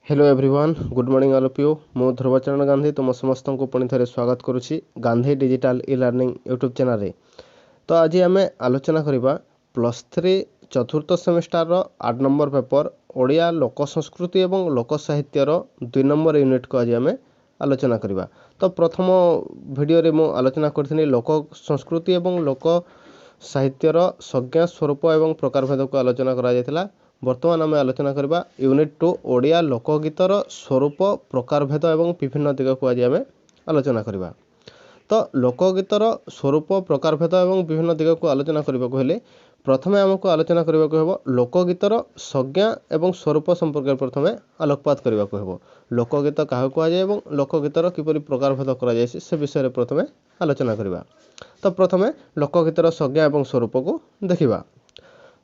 Hello everyone good morning all of you मु ध्रुवचरण गांधी तुम समस्त को पुणी थे स्वागत करुच्ची Gandhi digital e learning YouTube channel रे। तो आज आम आलोचना करवा +3 चतुर्थ सेमिस्टार 8 नंबर पेपर ओडिया लोक संस्कृति एवं लोक साहित्यर 2 नंबर यूनिट को आज आम आलोचना करवा। तो प्रथम वीडियो रे मु आलोचना करथिनी लोक संस्कृति एवं लोक साहित्यर संज्ञा स्वरूप एवं प्रकारभेद को आलोचना करा जायतिला। बर्तमान आम आलोचना करवा यूनिट 2 ओडिया लोकगीतर स्वरूप प्रकारभेद एवं विभिन्न दिग को आज आम आलोचना करवा। तो लोकगीतर स्वरूप प्रकारभेद एवं विभिन्न दिग को आलोचना करने को हेले प्रथमे आमको आलोचना करने को हेबो लोकगीतर संज्ञा एवं स्वरूप संपर्क प्रथमे आलोकपात करने को हेबो। लोकगीत क्या कहुए एवं लोकगीतर किपरि प्रकारभेद करा जायछि से विषय प्रथमे आलोचना करवा। तो प्रथमे लोकगीतर संज्ञा एवं स्वरूप को देखिबा।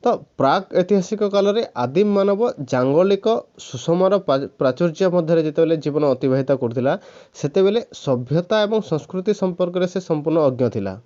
तो प्राक ऐतिहासिक काल रे आदिम मानव जांगलिक सुषमार प्राचुर्य मध्य जितेबाला जीवन अतिबाहित करथिला सेतेबेले सभ्यता एवं संस्कृति संपर्क रे से संपूर्ण अज्ञ थिला,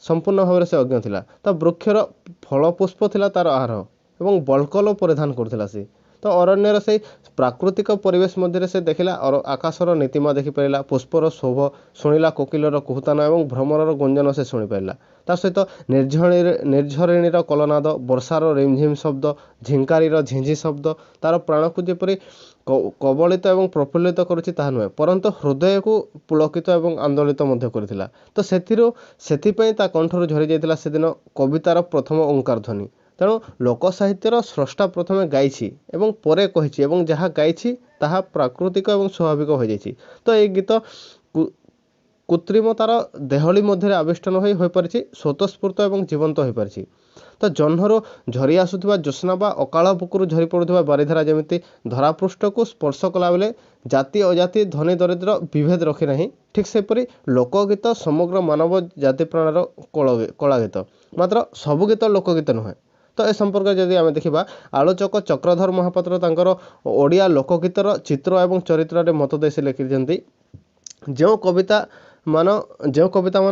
संपूर्ण भाव से अज्ञ थिला। तो वृक्षर फल पुष्प थिला तार आहार एवं बल्कल परिधान करथिला से। तो अरण्यर से प्राकृतिक परिवेश मध्य से देखिला और आकाशर नीतिमा देखि पारिला, पुष्पर शोभ शुणिला, कोकिलर कुहुतान एवं भ्रमरर गुंजन से शुणी पारिला। ता सहित निर्झरिणीर कलनाद, वर्षार रिमझिम शब्द, झिंकारीर झिंझी शब्द तार प्राण को जेपरि कबलित एवं प्रफुल्लित करुछि ताहा नुहे परंतु हृदय को पुलकित एवं आंदोलित मध्य करथिला। तो सेथिपई ता कंठरू झरी जायतिला सेदिन कवितार प्रथम ओंकार ध्वनि। तेणु लोक साहित्यर स्रष्टा प्रथमे गाइछि एवं परे कहिछि एवं जहा गाइछि ताहा प्राकृतिक एवं स्वाभाविक हो जाइछि। तो ये गीत कृत्रिमतार देहली मध्य आविष्टन हो पारिछि, स्वतःस्फूर्त एवं जीवंत हो पारिछि। तो जह्नरू झरी आसुथिबा ज्योत्स्ना बा अकाल बुकुरु झरी पड़ुथिबा बारिधारा जेमिति धरापृष्ठ को स्पर्श कला बेले जाति अजाति धनी दरिद्र विभेद रखी नाही, ठीक सेपरि लोकगीत समग्र मानव जाति प्राणर कलागीत। मात्र सबु गीत लोकगीत नुहे। तो ए संपर्क जदि आम देखा आलोचक चक्रधर महापात्र तांकर ओडिया लोकगीतर चित्र एवं चरित्र रे मत देसी लिखिछन्ति जो कविता मान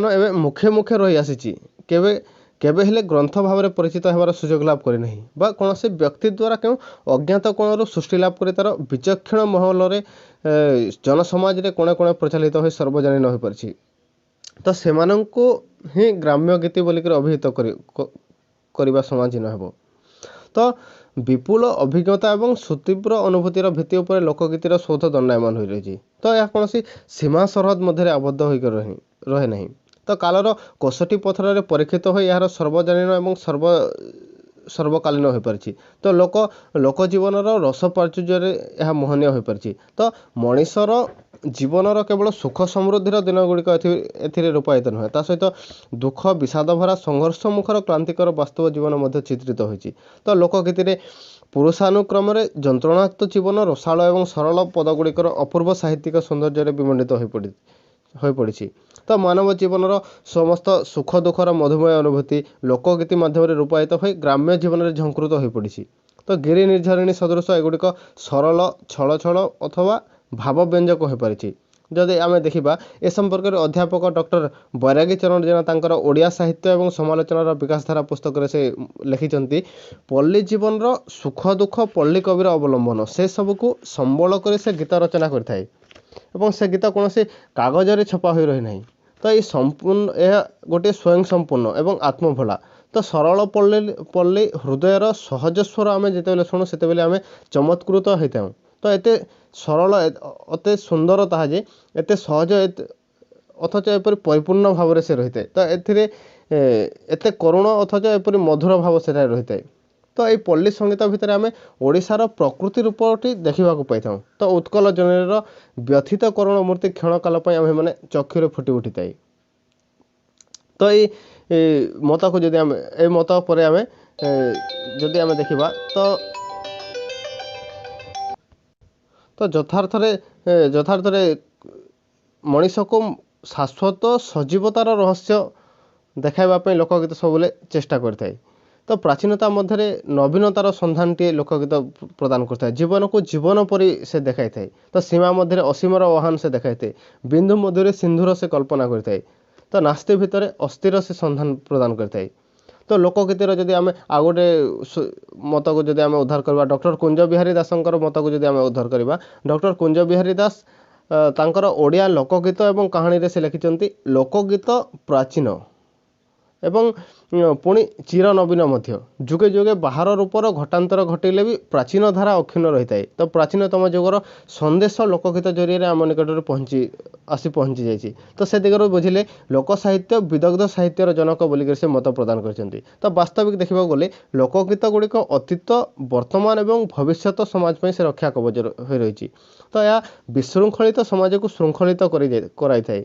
एवं मुखे मुखे रही आसी केवे केवे हेले ग्रंथ भाव में परिचित होवार सुजोग लाभ करि नहीं बा कौनसी व्यक्ति द्वारा क्यों अज्ञात कोणरू सृष्टि लाभ कर तार विचक्षण महल रे जनसमाज रे कोणे कोणे प्रचलित हो सर्वजनीन हो पारिछि। तो सेमानंको ही ग्राम्य गीति बोलिकर अभिहित करबा समाजीन हेबो। तो विपुल अभिज्ञता एवं सुतीव्र अनुभूतिर भित्ति उपर लोकगीतिर शोध दंडायमान हो रही। तो यह कौन सीमा सरहद मध्य आबद्ध होकर रहे नहीं। तो कालर कोशटी पथर रे परीक्षित हो यार सर्वजनीन एवं सर्वकालीन हो पारिछि। तो लोक जीवनर रस प्राचुर्य यह मोहनीय हो पारिछि। तो मनीषर जीवनर केवल सुख समृद्धिर दिन गुड़िक एथिरे रूपायित नुहे, ता सहित दुख विषाद भरा संघर्ष मुखर क्लांतिकर वास्तव जीवन मध्य चित्रित होइछि। तो लोकगीति पुरुषानुक्रम जंत्रणाक्त जीवन रसाल एवं सरल पदगुड़िकर अपूर्व साहित्यिक सौंदर्य विमंडित हो पड़ी। तो मानव जीवनर समस्त सुख दुखर मधुमय अनुभूति लोकगीति माध्यम रूपायित हो ग्राम्य जीवन में झंकृत हो पड़ी। तो गिरी निर्झरिणी सदृश एगुड़िक सरल छल छल अथवा भाव व्यंजक हो पारिछि। जदि आम देखा ए संपर्क में अध्यापक डॉक्टर बैरागी चरण जेना तांकर ओडिया साहित्य एवं समालोचनार विकासधारा पुस्तक से लिखिछन्ति पल्ली जीवन सुख दुख पल्ली कविर अवलंबन से सबको संबल कर से गीत रचना करथाय एवं से गीत कौन से कागज रे छपा हो रही नहीं। तो ये संपूर्ण यह गोटे स्वयं संपूर्ण एवं आत्मभोला। तो सरल पल्ली हृदयर सहज स्वर आम जिते शुणु से आम चमत्कृत होता। तो एते सरल अते सुंदर ताहा जे एते सहज अथच एपरि परिपूर्ण भाव से रही है। तो एते करुण अथच एपरि मधुर भाव से रही है। तो ये पल्ली संगीत भितर आम ओडिशार प्रकृति रूपटी देखा पाई था। तो उत्कल जननीर व्यथित करुण मूर्ति क्षण काल आम मैंने चक्षुरे फुटी उठी थाए। तो ये मत को जदि आम ए मत पर आम जदि आम देखा तो यथार्थ मनीष को शाश्वत सजीवतार रहस्य देखाइबापी लोकगीत सबुले चेष्टा करता। तो प्राचीनता मध्य नवीनतार सन्धानटीए लोकगीत प्रदान करता है। जीवन को जीवन परी से देखाई थाए। तो सीमा मध्य असीमर आह्वान से देखाई थाए। बिंदु मधुरे सिंधुर से कल्पना करता है। तो नास्ति भितर अस्थिर से सन्धान प्रदान करता है। तो लोकगीतिर जदि आम आ गोटे मत को जदि आम उद्धार करवा डॉक्टर कुंज बिहारी दासंकर मत को जदि आम उद्धार करवा डॉक्टर कुंज बिहारी दास तांकर ओडिया लोकगीत एवं कहानी रे से लिखिଛନ୍ତି लोकगीत प्राचीन एवं पुणी चिर नवीन मध्य जुगे जुगे बाहर रूपर घटान्तर घटिले भी प्राचीन धारा अक्षुण्ण रही है। तो प्राचीनतम जुगर संदेश लोकगीत जरिए आम निकट आसी पहुँची जाइए। तो से दिगर बुझिले लोक साहित्य विदग्ध साहित्यर जनक बोलिक से मत प्रदान करछन्ति। तो वास्तविक देखा गले लोकगीत गुड़िक अतीत वर्तमान एवं भविष्यत समाज से रक्षा कवच हो रही। तो यह विशृंखलित समाज को श्रृंखलित कराई थाए।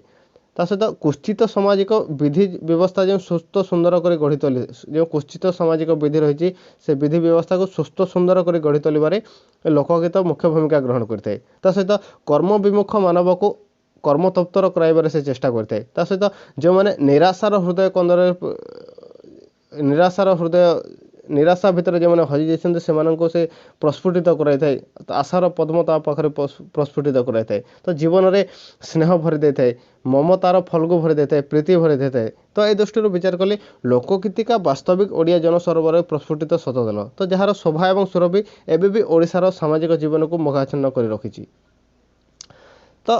ता सहित कुश्चित सामाजिक विधि व्यवस्था जो सुस्थ सुंदर कर गढ़ी तोली जो कुश्चित सामाजिक विधि रही से विधि व्यवस्था को सुस्थ सुंदर कर गढ़ी तोलिबारे लोकगीत मुख्य भूमिका ग्रहण करता है। ता सहित कर्म विमुख मानव को कर्मतप्तर कराइबारे से चेष्टा करता है। ता सहित जो मैंने निराशार हृदय कंदर निराशा भितर जो मैंने हजि जाइछन्ति सेमानंको से प्रस्फुटित कराई थाए। आशार पद्म ता पाखरे प्रस्फुटित कराई थाए। तो जीवन में स्नेह भरी दे थाए ममतार फलगु भरी दे थाए प्रीति भरी दे थाए। तो ये दृष्टि विचार कले लोकगीतिका वास्तविक ओडिया जनसरोवर प्रस्फुटित शतदल। तो जार शोभा और सुरभि एबे भी ओडिशार सामाजिक जीवन को मोहाच्छन्न कर रखी। तो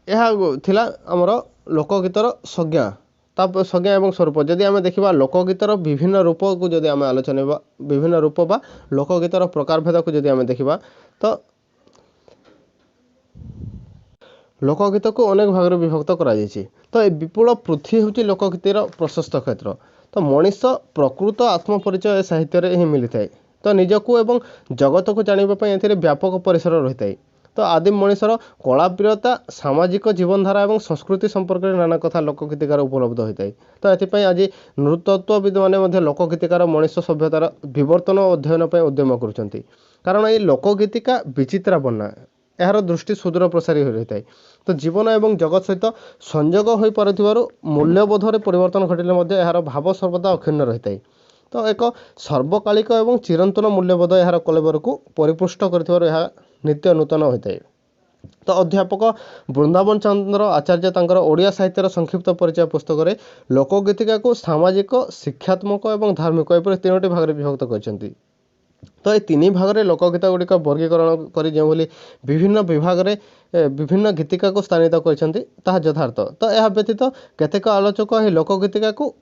यह थिला आमर लोकगीतर संज्ञा संज्ञा एवं स्वरूप। जदि आम देखा लोकगीतर विभिन्न रूप को जदि आम आलोचना विभिन्न रूप बा लोकगीतर प्रकारभेद को जदि आम देखा तो लोकगीत को अनेक भाग में विभक्त करा जायछि। तो ये विपुल पृथ्वी हूँ लोकगीतर प्रशस्त क्षेत्र। तो मनीष प्रकृत आत्मपरिचय साहित्य ही मिली थाए। तो निजको एवं जगत को जानापी व्यापक परिसर रही है। तो आदिम मनीषर कलाप्रियता सामाजिक जीवनधारा और संस्कृति संपर्क में नाना कथा लोकगीतिकार उपलब्ध होता है। तो ये आज नृतत्वविद मैंने लोकगीतिकार मनीष सभ्यतार विवर्तन और अध्ययन पर उद्यम कर कारण ये लोकगीतिका विचित्रा बन्ना यार दृष्टि सुदूर प्रसारी हो रही है। तो जीवन एवं जगत सहित संजोग हो पार मूल्यबोधर परिवर्तन घटिले यार भाव सर्वदा अक्षुण्ण रही है। तो एक सर्वकालिक एवं चिरंतन मूल्यबोध यार कलेवर को परिपुष्ट कर नित्य नूतन होता है। तो अध्यापक वृंदावन चंद्र आचार्य तांकर ओडिया साहित्यर संक्षिप्त परिचय पुस्तक में लोकगीतिका को सामाजिक शिक्षात्मक और धार्मिक एपरी तीनोटी भाग में विभक्त करछन्ति। तो ये तीन भाग में लोकगीत गुड़िक वर्गीकरण कर जो विभिन्न विभाग में विभिन्न गीतिका को स्थानित करछन्ति ताहा यथार्थ। तो यह व्यतीत केतेक आलोचक यह लोकगीतिका को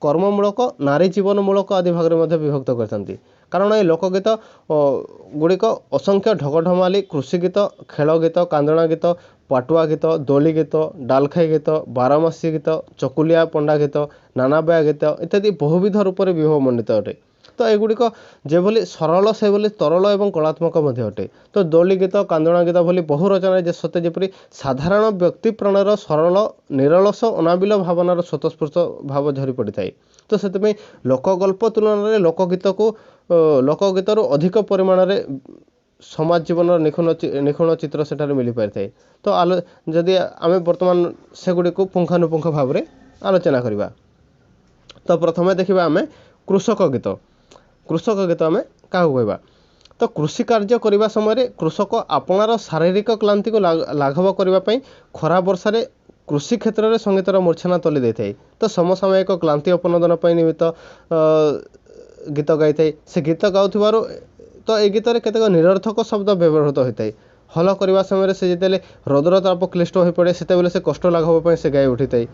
कर्ममूलक नारी जीवनमूलक आदि भाग में विभक्त करछन्ति। कारण ये लोकगीत गुड़िक असंख्य ढगढमाली कृषि गीत खेल गीत कांदणा गीत पाटुआ गीत दोली गीत डालखाई गीत बारमासी गीत चकुलिया पंडा गीत नानाबाया गीत इत्यादि बहुविध रूप में विभवमंडित अटे। तो एगुड़िक जो सरल से तरल और कलात्मक अटे। तो दोली गीत कांदणा गीत भली बहु रचना सत्य जेपरी साधारण व्यक्ति प्राणर सरल निरलस अनाबिल भावनार स्वतस्फूर्त भाव झरी पड़ी थाए। तो से लोकगल्प तुलन लोकगीत को लोकगीतर अधिक परिमाण में समाज जीवन निखुण चित्र सेठारे मिल पारि थाए। तो जदि आम बर्तमान से गुड़ी को पुंखानुपुंख भाव में आलोचना करवा। तो प्रथम देखा आम कृषक गीत। कृषक गीत आम क्या कहवा तो कृषि कार्य करने समय कृषक आपणार शारीरिक क्लांति को लाघव करने खरा वर्षार कृषि क्षेत्र में संगीतर मूर्छना तोली दे थाए। तो समसामयिक क्लांति अपनोदन निमित्त गीत गाई थाए। से गीत गाउथिबारु तो ये गीत केतेक निरर्थक शब्द व्यवहृत होता है। हल करने समय से जिते रौद्रताप क्लिष्ट हो पड़े से से कष्ट लाघव से गाई उठी थाए।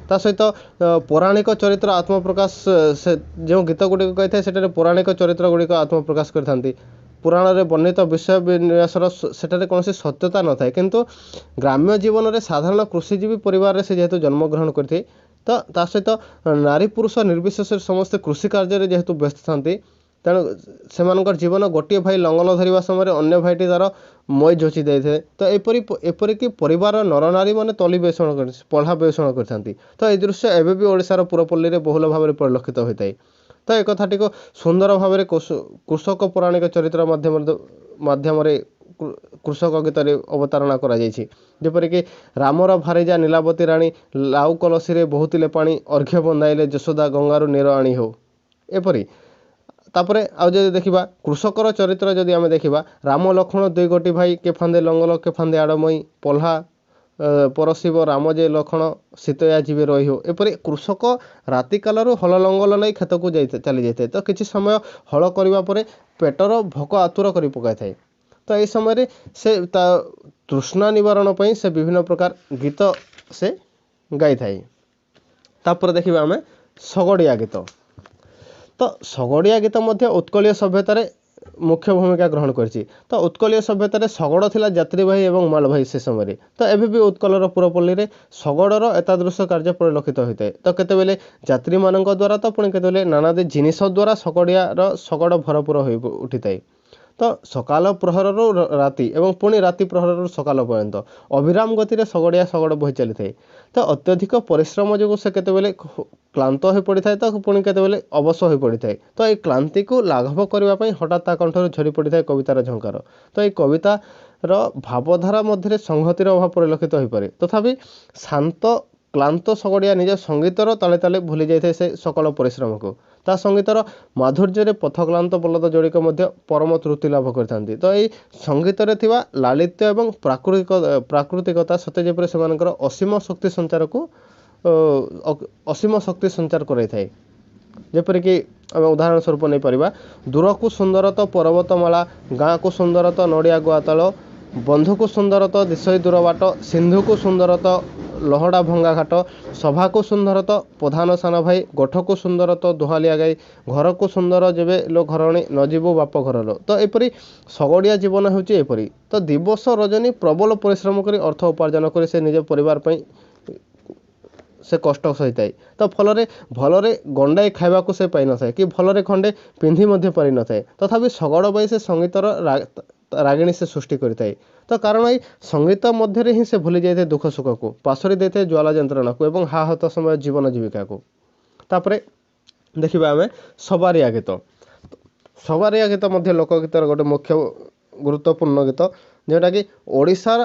ता सहित पौराणिक चरित्र आत्मप्रकाश से जो गीत गुड़िक गाई थाए से पौराणिक चरित्र गुड़िक आत्मप्रकाश करथांती। पुराण में वर्णित विषय विन्यासर सेठारे कौन सत्यता न थाए किंतु ग्राम्य जीवन में साधारण कृषिजीवी परिवार से जेहेतु जन्मग्रहण करते तो ता सहित नारी पुरुष निर्विशेष समस्ते कृषि कार्य जेहेतु व्यस्त थांती तेणु से जीवन गोटे भाई लंगल धरवा समय अन्य भाईटी तार मई जोची दे। तो एपरिक परिवार नर नारी मैंने तली बेषण कर पढ़ा बेषण करते। तो ये दृश्य एवं भी ओडिशार पुरपल्ली में बहुल भाव में परिलक्षित होता है। तो एक कथाटी को सुंदर भाव में कृषक पौराणिक चरित्र माध्यम कृषक गीत अवतारणा करपरिक रामर भारिजा नीलावती राणी लाउ कलसी बहुतिले पानी अर्घ्य बंधाइले यशोदा गंगारू नीर आनी हो एपरी। तापर आउ देखा कृषकर चरित्र जदि आम देखा राम लक्ष्मण दुई गोटी भाई के फांदे लंगल के फांदे आड़मई पल्हा ପରଶିବ ରାମ ଯେ ଲକ୍ଷଣ ସୀତୟା ଯିବେ ରହିବ। ଏପରି କୃଷକ ରାତି କାଳରୁ ହଳ ଲଙ୍ଗଳ ନେଇ କ୍ଷେତକୁ ଚାଲି ଯାଇଥାଏ। ତ କିଛି ସମୟ ହଳ କରିବା ପରେ ପେଟର ଭୋକ ଆତୁର କରି ପକାଇଥାଏ। ତ ଏହି ସମୟରେ ସେ ତା ତୃଷ୍ଣା ନିବାରଣ ପାଇଁ ସେ ବିଭିନ୍ନ ପ୍ରକାର ଗୀତ ସେ ଗାଇଥାଏ। ତାପରେ ଦେଖିବା ଆମେ ଶଗଡ଼ିଆ ଗୀତ। ତ ଶଗଡ଼ିଆ ଗୀତ ମଧ୍ୟ ଉତ୍କଳୀୟ ସଭ୍ୟତାରେ ମୁଖ୍ୟ ଭୂମିକା ଗ୍ରହଣ କରିଛି। ତ ଉତ୍କଳୀୟ ସଭ୍ୟତାରେ ଶଗଡ଼ ଥିଲା ଯାତ୍ରୀବାହୀ ଏବଂ ମାଲବାହୀ ସେ ସମୟରେ। ତ ଏବେ ବି ଉତ୍କଳର ପୁରପଲ୍ଲୀରେ ଶଗଡ଼ର ଏତାଦୃଶ କାର୍ଯ୍ୟ ପରିଲକ୍ଷିତ ହୋଇଥାଏ। ତ କେତେବେଳେ ଯାତ୍ରୀମାନଙ୍କ ଦ୍ୱାରା ତ ପୁଣି କେତେବେଳେ ନାନାଦି ଜିନିଷ ଦ୍ୱାରା ଶଗଡ଼ ଭରପୁର ହୋଇ ଉଠିଥାଏ। ତ ସକାଳ ପ୍ରହରରୁ ରାତି ଏବଂ ପୁଣି ରାତି ପ୍ରହରରୁ ସକାଳ ପର୍ଯ୍ୟନ୍ତ ଅବିରାମ ଗତିରେ ଶଗଡ଼ ବୋହି ଚାଲିଥାଏ। ତ ଅତ୍ୟଧିକ ପରିଶ୍ରମ ଯୋଗୁଁ ସେ କେତେବେଳେ କ୍ଳାନ୍ତ ହୋଇପଡ଼ିଥାଏ ତ ପୁଣି କେତେବେଳେ ଅବଶ ହୋଇପଡ଼ିଥାଏ। ତ ଏହି କ୍ଳାନ୍ତିକୁ ଲାଘବ କରିବା ପାଇଁ ହଠାତ୍ ତା କଣ୍ଠରୁ ଝରି ପଡ଼ିଥାଏ କବିତାର ଝଙ୍କାର। ତ ଏହି କବିତାର ଭାବଧାରା ମଧ୍ୟରେ ସଂହତିର ଅଭାବ ପରିଲକ୍ଷିତ ହୋଇପାରେ। ତଥାପି ଶାନ୍ତ କ୍ଳାନ୍ତ ଶଗଡ଼ିଆ ନିଜ ସଙ୍ଗୀତର ତାଳେ ତାଳେ ଭୁଲି ଯାଇଥାଏ ସେ ସକଳ ପରିଶ୍ରମକୁ। ତା ସଙ୍ଗୀତର ମାଧୁର୍ଯ୍ୟରେ ପଥକ୍ଳାନ୍ତ ବଳଦ ଯୋଡ଼ିକ ମଧ୍ୟ ପରମ ତୃପ୍ତି ଲାଭ କରିଥାନ୍ତି। ତ ଏହି ସଙ୍ଗୀତରେ ଥିବା ଲାଳିତ୍ୟ ଏବଂ ପ୍ରାକୃତିକତା ସତେ ଯେପରି ସେମାନଙ୍କର ଅସୀମ ଶକ୍ତି ସଞ୍ଚାର କରାଇଥାଏ। ଯେପରିକି ଆମେ ଉଦାହରଣ ସ୍ୱରୂପ ନେଇପାରିବା, ଦୂରକୁ ସୁନ୍ଦରତ ପର୍ବତମାଳା, ଗାଁକୁ ସୁନ୍ଦରତ ନଡ଼ିଆ ଗୁଆତାଳ, ବନ୍ଧୁକୁ ସୁନ୍ଦରତ ଦିଶଇ ଦୂର ବାଟ, ସିନ୍ଧୁକୁ ସୁନ୍ଦରତ ଲହଡ଼ା ଭଙ୍ଗା ଘାଟ, ସଭାକୁ ସୁନ୍ଦରତ ପ୍ରଧାନ ସାନ ଭାଇ, ଗୋଠକୁ ସୁନ୍ଦରତ ଦୁହାଲିଆ ଗାଈ, ଘରକୁ ସୁନ୍ଦର ଯେବେ ଲୋ ଘରଣୀ, ନ ଯିବୁ ବାପ ଘରର। ତ ଏପରି ଶଗଡ଼ିଆ ଜୀବନ ହେଉଛି ଏପରି। ତ ଦିବସ ରଜନୀ ପ୍ରବଳ ପରିଶ୍ରମ କରି ଅର୍ଥ ଉପାର୍ଜନ କରି ସେ ନିଜ ପରିବାର ପାଇଁ ସେ କଷ୍ଟ ସହିଥାଏ। ତ ଫଳରେ ଭଲରେ ଗଣ୍ଡାଇ ଖାଇବାକୁ ସେ ପାଇନଥାଏ କି ଭଲରେ ଖଣ୍ଡେ ପିନ୍ଧି ମଧ୍ୟ ପାରିନଥାଏ। ତଥାପି ଶଗଡ଼ ବାଇ ସେ ସଙ୍ଗୀତର ରାଗିଣୀ ସେ ସୃଷ୍ଟି କରିଥାଏ। ତ କାରଣ ଏହି ସଙ୍ଗୀତ ମଧ୍ୟରେ ହିଁ ସେ ଭୁଲି ଯାଇଥାଏ ଦୁଃଖ ସୁଖକୁ, ପାଶୋରି ଦେଇଥାଏ ଜ୍ୱାଳା ଯନ୍ତ୍ରଣାକୁ ଏବଂ ହାହତ ସମୟ ଜୀବନ ଜୀବିକାକୁ। ତାପରେ ଦେଖିବା ଆମେ ସବାରିଆ ଗୀତ। ସବାରିଆ ଗୀତ ମଧ୍ୟ ଲୋକଗୀତର ଗୋଟେ ମୁଖ୍ୟ ଗୁରୁତ୍ୱପୂର୍ଣ୍ଣ ଗୀତ, ଯେଉଁଟାକି ଓଡ଼ିଶାର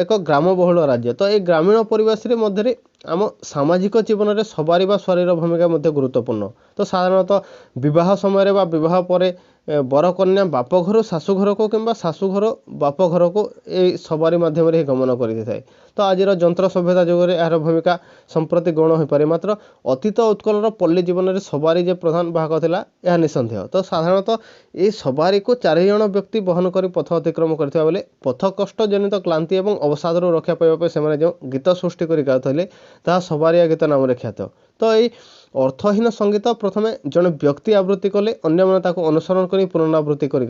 ଏକ ଗ୍ରାମବହୁଳ ରାଜ୍ୟ। ତ ଏହି ଗ୍ରାମୀଣ ପରିବେଶରେ ମଧ୍ୟରେ ଆମ ସାମାଜିକ ଜୀବନରେ ସବାରି ବା ସ୍ୱାରୀର ଭୂମିକା ମଧ୍ୟ ଗୁରୁତ୍ୱପୂର୍ଣ୍ଣ। ତ ସାଧାରଣତଃ ବିବାହ ସମୟରେ ବା ବିବାହ ପରେ ବରକନ୍ୟା ବାପଘରୁ ଶାଶୁଘରକୁ କିମ୍ବା ଶାଶୁଘର ବାପଘରକୁ ଏହି ସବାରି ମାଧ୍ୟମରେ ହିଁ ଗମନ କରିଥାଏ। ତ ଆଜିର ଯନ୍ତ୍ର ସଭ୍ୟତା ଯୁଗରେ ଏହାର ଭୂମିକା ସମ୍ପ୍ରତି ଗୌଣ ହୋଇପାରେ, ମାତ୍ର ଅତୀତ ଉତ୍କଳର ପଲ୍ଲୀ ଜୀବନରେ ସବାରି ଯେ ପ୍ରଧାନ ଭାଗ ଥିଲା ଏହା ନିଃସନ୍ଦେହ। ତ ସାଧାରଣତଃ ଏହି ସବାରିକୁ 4 ଜଣ ବ୍ୟକ୍ତି ବହନ କରି ପଥ ଅତିକ୍ରମ କରିଥିବା ବେଳେ ପଥ କଷ୍ଟ ଜନିତ କ୍ଳାନ୍ତି ଏବଂ ଅବସାଦରୁ ରକ୍ଷା ପାଇବା ପାଇଁ ସେମାନେ ଯେଉଁ ଗୀତ ସୃଷ୍ଟି କରି ଗାଉଥିଲେ ତାହା ସବାରିଆ ଗୀତ ନାମରେ ଖ୍ୟାତ। ତ ଏହି ଅର୍ଥହୀନ ସଙ୍ଗୀତ ପ୍ରଥମେ ଜଣେ ବ୍ୟକ୍ତି ଆବୃତ୍ତି କଲେ ଅନ୍ୟମାନେ ତାକୁ ଅନୁସରଣ କରି ପୁନରାବୃତ୍ତି କରି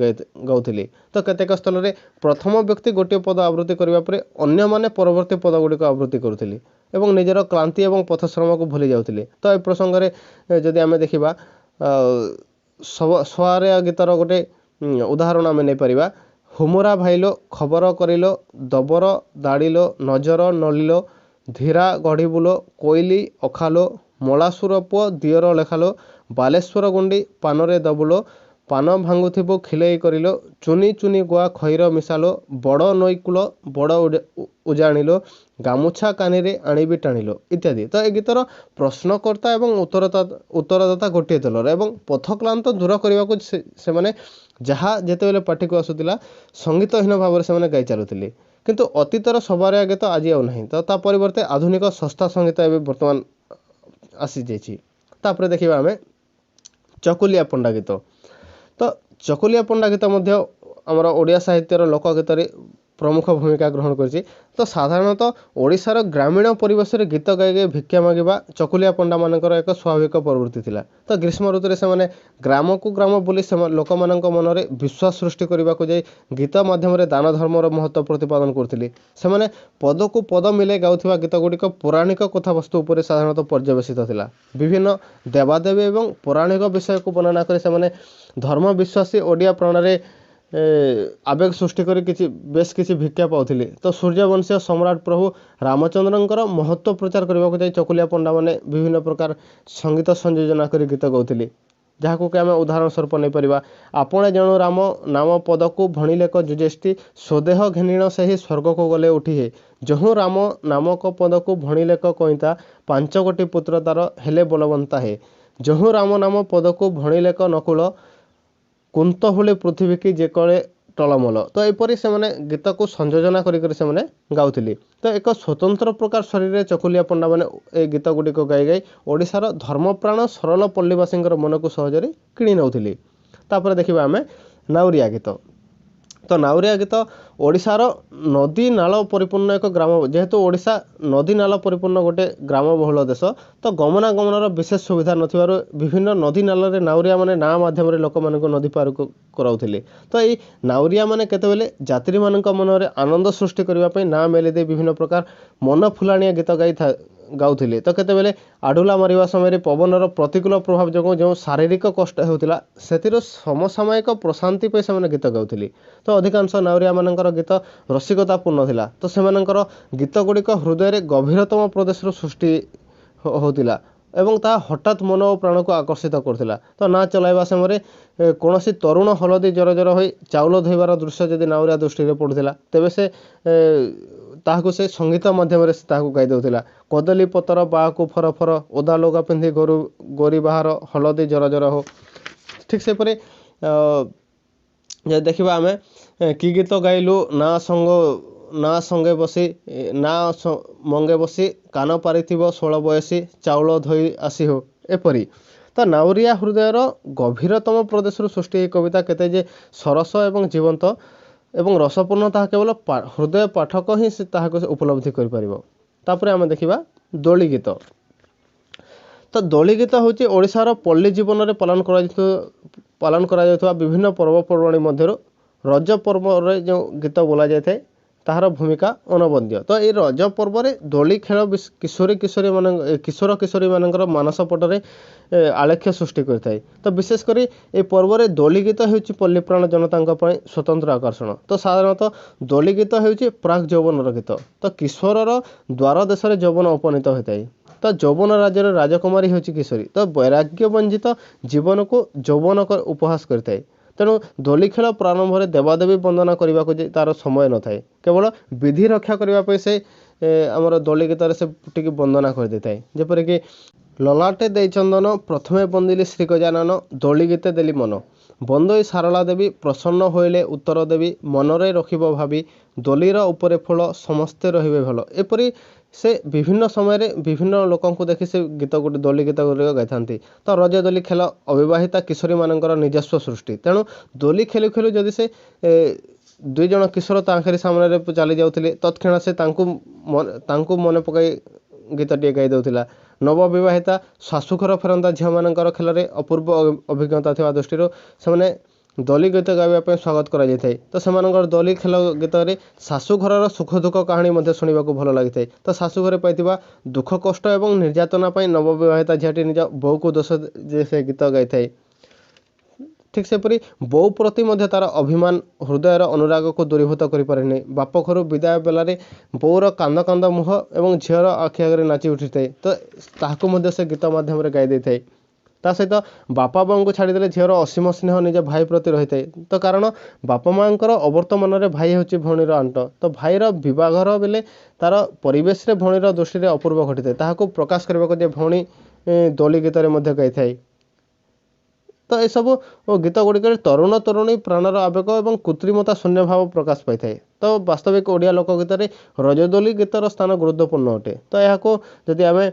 ଗାଉଥିଲେ। ତ କେତେକ ସ୍ଥାନରେ ପ୍ରଥମ ବ୍ୟକ୍ତି ଗୋଟିଏ ପଦ ଆବୃତ୍ତି କରିବା ପରେ ଅନ୍ୟମାନେ ପରବର୍ତ୍ତୀ ପଦ ଗୁଡ଼ିକ ଆବୃତ୍ତି କରୁଥିଲେ ଏବଂ ନିଜର କ୍ଳାନ୍ତି ଏବଂ ପଥଶ୍ରମକୁ ଭୁଲି ଯାଉଥିଲେ। ତ ଏ ପ୍ରସଙ୍ଗରେ ଯଦି ଆମେ ଦେଖିବା ସବାରିଆ ଗୀତର ଗୋଟେ ଉଦାହରଣ ଆମେ ନେଇପାରିବା। ହୁମୁରା ଭାଇଲୋ ଖବର କରିଲୋ, ଦବର ଦାଡ଼ିଲୋ, ନଜର ନଳିଲୋ, ଧୀରା ଗଢ଼ିବୁଲୋ, କୋଇଲି ଅଖାଲୋ, ମଳାସୁର ପୁଅ ଦିଅର ଲେଖାଲୋ, ବାଲେଶ୍ୱର ଗୁଣ୍ଡି ପାନରେ ଦବୁଲୋ, ପାନ ଭାଙ୍ଗୁଥିବୁ ଖିଲେଇ କରିଲୋ, ଚୁନି ଚୁନି ଗୁଆ ଖଇର ମିଶାଲୋ, ବଡ଼ ନଈକୂଳ ବଡ଼ ଉଜାଣିଲୋ, ଗାମୁଛା କାନିରେ ଆଣିବି ଟାଣିଲୋ ଇତ୍ୟାଦି। ତ ଏ ଗୀତର ପ୍ରଶ୍ନକର୍ତ୍ତା ଏବଂ ଉତ୍ତରଦାତା ଗୋଟିଏ ଦଳର ଏବଂ ପଥକ୍ଳାନ୍ତ ଦୂର କରିବାକୁ ସେମାନେ ଯାହା ଯେତେବେଳେ ପାଟିକୁ ଆସୁଥିଲା ସଙ୍ଗୀତହୀନ ଭାବରେ ସେମାନେ ଗାଇ ଚାଲୁଥିଲେ। କିନ୍ତୁ ଅତୀତର ସବାରିଆ ଗୀତ ଆଜି ଆଉ ନାହିଁ। ତ ତା ପରିବର୍ତ୍ତେ ଆଧୁନିକ ଶସ୍ତା ସଙ୍ଗୀତ ଏବେ ବର୍ତ୍ତମାନ ଆସିଯାଇଛି। ତାପରେ ଦେଖିବା ଆମେ ଚକୁଲିଆ ପଣ୍ଡା ଗୀତ। ତ ଚକୁଲିଆ ପଣ୍ଡା ଗୀତ ମଧ୍ୟ ଆମର ଓଡ଼ିଆ ସାହିତ୍ୟର ଲୋକଗୀତରେ ପ୍ରମୁଖ ଭୂମିକା ଗ୍ରହଣ କରିଛି। ତ ସାଧାରଣତଃ ଓଡ଼ିଶାର ଗ୍ରାମୀଣ ପରିବେଶରେ ଗୀତ ଗାଇ ଗାଇ ଭିକ୍ଷା ମାଗିବା ଚକୁଲିଆ ପଣ୍ଡାମାନଙ୍କର ଏକ ସ୍ୱାଭାବିକ ପ୍ରବୃତ୍ତି ଥିଲା। ତ ଗ୍ରୀଷ୍ମ ଋତୁରେ ସେମାନେ ଗ୍ରାମକୁ ଗ୍ରାମ ବୁଲି ଲୋକମାନଙ୍କ ମନରେ ବିଶ୍ୱାସ ସୃଷ୍ଟି କରିବାକୁ ଯାଇ ଗୀତ ମାଧ୍ୟମରେ ଦାନ ଧର୍ମର ମହତ୍ତ୍ୱ ପ୍ରତିପାଦନ କରୁଥିଲେ। ସେମାନେ ପଦକୁ ପଦ ମିଳାଇ ଗାଉଥିବା ଗୀତ ଗୁଡ଼ିକ ପୌରାଣିକ କଥାବସ୍ତୁ ଉପରେ ସାଧାରଣତଃ ପର୍ଯ୍ୟବେସିତ ଥିଲା। ବିଭିନ୍ନ ଦେବାଦେବୀ ଏବଂ ପୌରାଣିକ ବିଷୟକୁ ବର୍ଣ୍ଣନା କରି ସେମାନେ ଧର୍ମ ବିଶ୍ୱାସୀ ଓଡ଼ିଆ ପ୍ରାଣରେ ଆବେଗ ସୃଷ୍ଟି କରି ବେଶ କିଛି ଭିକ୍ଷା ପାଉଥିଲେ। ତ ସୂର୍ଯ୍ୟବଂଶୀୟ ସମ୍ରାଟ ପ୍ରଭୁ ରାମଚନ୍ଦ୍ରଙ୍କର ମହତ୍ତ୍ୱ ପ୍ରଚାର କରିବାକୁ ଯାଇ ଚକୁଲିଆ ପଣ୍ଡାମାନେ ବିଭିନ୍ନ ପ୍ରକାର ସଙ୍ଗୀତ ସଂଯୋଜନା କରି ଗୀତ ଗାଉଥିଲେ, ଯାହାକୁ କି ଆମେ ଉଦାହରଣ ସ୍ୱରୂପ ନେଇପାରିବା। ଆପଣେ ଜଣୁ ରାମ ନାମ ପଦକୁ ଭଣିଲେକ ଯୁଜେଷ୍ଟି, ସ୍ୱଦେହ ଘେନିଣ ସେହି ସ୍ୱର୍ଗକୁ ଗଲେ ଉଠିହେ, ଯହୁଁ ରାମ ନାମକ ପଦକୁ ଭଣିଲେକ କଇଁତା, 5 କୋଟି ପୁତ୍ର ତାର ହେଲେ ବଳବନ୍ତା ହେ, ଯହୁଁ ରାମ ନାମ ପଦକୁ ଭଣିଲେକ ନକୁଳ, କୁନ୍ତ ହୁଳି ପୃଥିବୀକି ଟଳମଲ। ତ ଏପରି ସେମାନେ ଗୀତକୁ ସଂଯୋଜନା କରିକରି ସେମାନେ ଗାଉଥିଲେ। ତ ଏକ ସ୍ୱତନ୍ତ୍ର ପ୍ରକାର ଶୈଳୀରେ ଚକୁଲିଆ ପଣ୍ଡାମାନେ ଏ ଗୀତ ଗୁଡ଼ିକ ଗାଇ ଗାଇ ଓଡ଼ିଶାର ଧର୍ମପ୍ରାଣ ସରଳ ପଲ୍ଲୀବାସୀଙ୍କର ମନକୁ ସହଜରେ କିଣି ନେଉଥିଲେ। ତାପରେ ଦେଖିବା ଆମେ ନାଉରିଆ ଗୀତ। ତ ନାଉରିଆ ଗୀତ ଓଡ଼ିଶାର ନଦୀ ନାଳ ପରିପୂର୍ଣ୍ଣ ଏକ ଗ୍ରାମ, ଯେହେତୁ ଓଡ଼ିଶା ନଦୀ ନାଳ ପରିପୂର୍ଣ୍ଣ ଗୋଟେ ଗ୍ରାମବହୁଳ ଦେଶ, ତ ଗମନାଗମନର ବିଶେଷ ସୁବିଧା ନଥିବାରୁ ବିଭିନ୍ନ ନଦୀ ନାଳରେ ନାଉରିଆ ମାନେ ନାଁ ମାଧ୍ୟମରେ ଲୋକମାନଙ୍କୁ ନଦୀ ପାର କରାଉଥିଲେ। ତ ଏଇ ନାଉରିଆ ମାନେ କେତେବେଳେ ଯାତ୍ରୀମାନଙ୍କ ମନରେ ଆନନ୍ଦ ସୃଷ୍ଟି କରିବା ପାଇଁ ନାଁ ମେଲି ଦେଇ ବିଭିନ୍ନ ପ୍ରକାର ମନ ଫୁଲାଣିଆ ଗୀତ ଗାଉଥିଲେ। ତ କେତେବେଳେ ଆଡ଼ୁଲା ମାରିବା ସମୟରେ ପବନର ପ୍ରତିକୂଳ ପ୍ରଭାବ ଯୋଗୁଁ ଯେଉଁ ଶାରୀରିକ କଷ୍ଟ ହେଉଥିଲା ସେଥିରୁ ସମସାମୟିକ ପ୍ରଶାନ୍ତି ପାଇଁ ସେମାନେ ଗୀତ ଗାଉଥିଲେ। ତ ଅଧିକାଂଶ ନାଉରିଆମାନଙ୍କର ଗୀତ ରସିକତାପୂର୍ଣ୍ଣ ଥିଲା। ତ ସେମାନଙ୍କର ଗୀତ ଗୁଡ଼ିକ ହୃଦୟରେ ଗଭୀରତମ ପ୍ରଦେଶରୁ ସୃଷ୍ଟି ହେଉଥିଲା ଏବଂ ତାହା ହଠାତ୍ ମନ ଓ ପ୍ରାଣକୁ ଆକର୍ଷିତ କରୁଥିଲା। ତ ନାଁ ଚଳାଇବା ସମୟରେ କୌଣସି ତରୁଣ ହଳଦୀ ଜର ହୋଇ ଚାଉଳ ଧୋଇବାର ଦୃଶ୍ୟ ଯଦି ନାଉରିଆ ଦୃଷ୍ଟିରେ ପଡ଼ୁଥିଲା ତେବେ ସେ ତାହାକୁ ସେ ସଙ୍ଗୀତ ମାଧ୍ୟମରେ ତାହାକୁ ଗାଇ ଦେଉଥିଲା। କଦଳୀ ପତର ବାହାକୁ ଫରଫର, ଓଦା ଲୁଗା ପିନ୍ଧି ଗୋରି ବାହାର, ହଳଦୀ ଜର ହୋ। ଠିକ୍ ସେପରି ଯଦି ଦେଖିବା ଆମେ କି ଗୀତ ଗାଇଲୁ ନା ମଙ୍ଗେ ବସି, କାନ ପାରିଥିବ 16 ବୟସୀ, ଚାଉଳ ଧୋଇ ଆସି ହୋ। ଏପରି ତ ନାଉରିଆ ହୃଦୟର ଗଭୀରତମ ପ୍ରଦେଶରୁ ସୃଷ୍ଟି ଏହି କବିତା କେତେ ଯେ ସରସ ଏବଂ ଜୀବନ୍ତ ଏବଂ ରସପୂର୍ଣ୍ଣ ତାହା କେବଳ ହୃଦୟ ପାଠକ ହିଁ ତାହାକୁ ଉପଲବ୍ଧି କରିପାରିବ। ତାପରେ ଆମେ ଦେଖିବା ଦୋଳି ଗୀତ। ତ ଦୋଳି ଗୀତ ହେଉଛି ଓଡ଼ିଶାର ପଲ୍ଲୀ ଜୀବନରେ ପାଳନ କରାଯାଉଥିବା ବିଭିନ୍ନ ପର୍ବପର୍ବାଣି ମଧ୍ୟରୁ ରଜ ପର୍ବରେ ଯେଉଁ ଗୀତ ବୋଲାଯାଇଥାଏ ତାହାର ଭୂମିକା ଅନବଦ୍ୟ। ତ ଏହି ରଜ ପର୍ବରେ ଦୋଳି ଖେଳ କିଶୋର କିଶୋରୀମାନଙ୍କର ମାନସ ପଟରେ ଆଲେଖ୍ୟ ସୃଷ୍ଟି କରିଥାଏ। ତ ବିଶେଷ କରି ଏହି ପର୍ବରେ ଦୋଳି ଗୀତ ହେଉଛି ପଲ୍ଲୀପ୍ରାଣ ଜନତାଙ୍କ ପାଇଁ ସ୍ୱତନ୍ତ୍ର ଆକର୍ଷଣ। ତ ସାଧାରଣତଃ ଦୋଳି ଗୀତ ହେଉଛି ପ୍ରାକ୍ ଯୌବନର ଗୀତ। ତ କିଶୋରର ଦ୍ୱାର ଦେଶରେ ଯୌବନ ଉପନୀତ ହୋଇଥାଏ। ତ ଯୌବନ ରାଜ୍ୟର ରାଜକୁମାରୀ ହେଉଛି କିଶୋରୀ। ତ ବୈରାଗ୍ୟବଞ୍ଜିତ ଜୀବନକୁ ଯୌବନ ଉପହାସ କରିଥାଏ। ତେଣୁ ଦୋଳି ଖେଳ ପ୍ରାରମ୍ଭରେ ଦେବାଦେବୀ ବନ୍ଦନା କରିବାକୁ ଯେ ତାର ସମୟ ନଥାଏ, କେବଳ ବିଧି ରକ୍ଷା କରିବା ପାଇଁ ସେ ଆମର ଦୋଳି ଗୀତରେ ସେ ଟିକେ ବନ୍ଦନା କରିଦେଇଥାଏ। ଯେପରିକି ଲଲାଟେ ଦେଇ ଚନ୍ଦନ, ପ୍ରଥମେ ବନ୍ଦିଲି ଶ୍ରୀ ଗଜାନନ, ଦୋଳି ଗୀତେ ଦେଲି ମନ, ବନ୍ଦୋଇ ସାରଳା ଦେବୀ, ପ୍ରସନ୍ନ ହୋଇଲେ ଉତ୍ତର ଦେବୀ, ମନରେ ରଖିବ ଭାବି, ଦୋଳିର ଉପରେ ଫଳ, ସମସ୍ତେ ରହିବେ ଭଲ। ଏପରି ସେ ବିଭିନ୍ନ ସମୟରେ ବିଭିନ୍ନ ଲୋକଙ୍କୁ ଦେଖି ସେ ଦୋଳି ଗୀତ ଗୁଡ଼ିକ ଗାଇଥାନ୍ତି। ତ ରଜ ଦୋଳି ଖେଳ ଅବିବାହିତା କିଶୋରୀମାନଙ୍କର ନିଜସ୍ୱ ସୃଷ୍ଟି। ତେଣୁ ଦୋଳି ଖେଳୁ ଖେଳୁ ଯଦି ସେ 2 ଜଣ କିଶୋର ତାଙ୍କରି ସାମ୍ନାରେ ଚାଲି ଯାଉଥିଲେ ତତ୍କ୍ଷଣାତ୍ ସେ ତାଙ୍କୁ ମନେ ପକାଇ ଗୀତଟିଏ ଗାଇ ଦେଉଥିଲା। ନବବିବାହିତା ଶାଶୁଘର ଫେରନ୍ତା ଝିଅମାନଙ୍କର ଖେଳରେ ଅପୂର୍ବ ଅଭିଜ୍ଞତା ଥିବା ଦୃଷ୍ଟିରୁ ସେମାନେ ଦୋଳି ଗୀତ ଗାଇବା ପାଇଁ ସ୍ୱାଗତ କରାଯାଇଥାଏ। ତ ସେମାନଙ୍କର ଦୋଳି ଖେଳ ଗୀତରେ ଶାଶୁଘରର ସୁଖ ଦୁଃଖ କାହାଣୀ ମଧ୍ୟ ଶୁଣିବାକୁ ଭଲ ଲାଗିଥାଏ। ତ ଶାଶୁଘରେ ପାଇଥିବା ଦୁଃଖ କଷ୍ଟ ଏବଂ ନିର୍ଯାତନା ପାଇଁ ନବବିବାହିତା ଝିଅଟି ନିଜ ବୋଉକୁ ଦୋଷ ଯେ ସେ ଗୀତ ଗାଇଥାଏ। ଠିକ୍ ସେପରି ବୋଉ ପ୍ରତି ମଧ୍ୟ ତାର ଅଭିମାନ ହୃଦୟର ଅନୁରାଗକୁ ଦୂରୀଭୂତ କରିପାରେନି। ବାପ ଘରୁ ବିଦାୟ ବେଲାରେ ବୋଉର କାନ୍ଦ ମୁହଁ ଏବଂ ଝିଅର ଆଖି ଆଗରେ ନାଚି ଉଠିଥାଏ। ତ ତାହାକୁ ମଧ୍ୟ ସେ ଗୀତ ମାଧ୍ୟମରେ ଗାଇ ଦେଇଥାଏ। ତା ସହିତ ବାପା ବୋଉଙ୍କୁ ଛାଡ଼ିଦେଲେ ଝିଅର ଅସୀମ ସ୍ନେହ ନିଜ ଭାଇ ପ୍ରତି ରହିଥାଏ। ତ କାରଣ ବାପା ମାଆଙ୍କର ଅବର୍ତ୍ତମାନରେ ଭାଇ ହେଉଛି ଭଉଣୀର ଆଣ୍ଟ। ତ ଭାଇର ବିବାହର ବେଳେ ତାର ପରିବେଶରେ ଭଉଣୀର ଦୃଷ୍ଟିରେ ଅପୂର୍ବ ଘଟିଥାଏ। ତାହାକୁ ପ୍ରକାଶ କରିବାକୁ ଯେ ଭଉଣୀ ଦୋଳି ଗୀତରେ ମଧ୍ୟ ଗାଇଥାଏ। ତ ଏସବୁ ଗୀତ ଗୁଡ଼ିକରେ ତରୁଣ ତରୁଣୀ ପ୍ରାଣର ଆବେଗ ଏବଂ କୃତ୍ରିମତା ଶୂନ୍ୟ ଭାବ ପ୍ରକାଶ ପାଇଥାଏ। ତ ବାସ୍ତବିକ ଓଡ଼ିଆ ଲୋକଗୀତରେ ରଜଦୋଳି ଗୀତର ସ୍ଥାନ ଗୁରୁତ୍ୱପୂର୍ଣ୍ଣ ଅଟେ। ତ ଏହାକୁ ଯଦି ଆମେ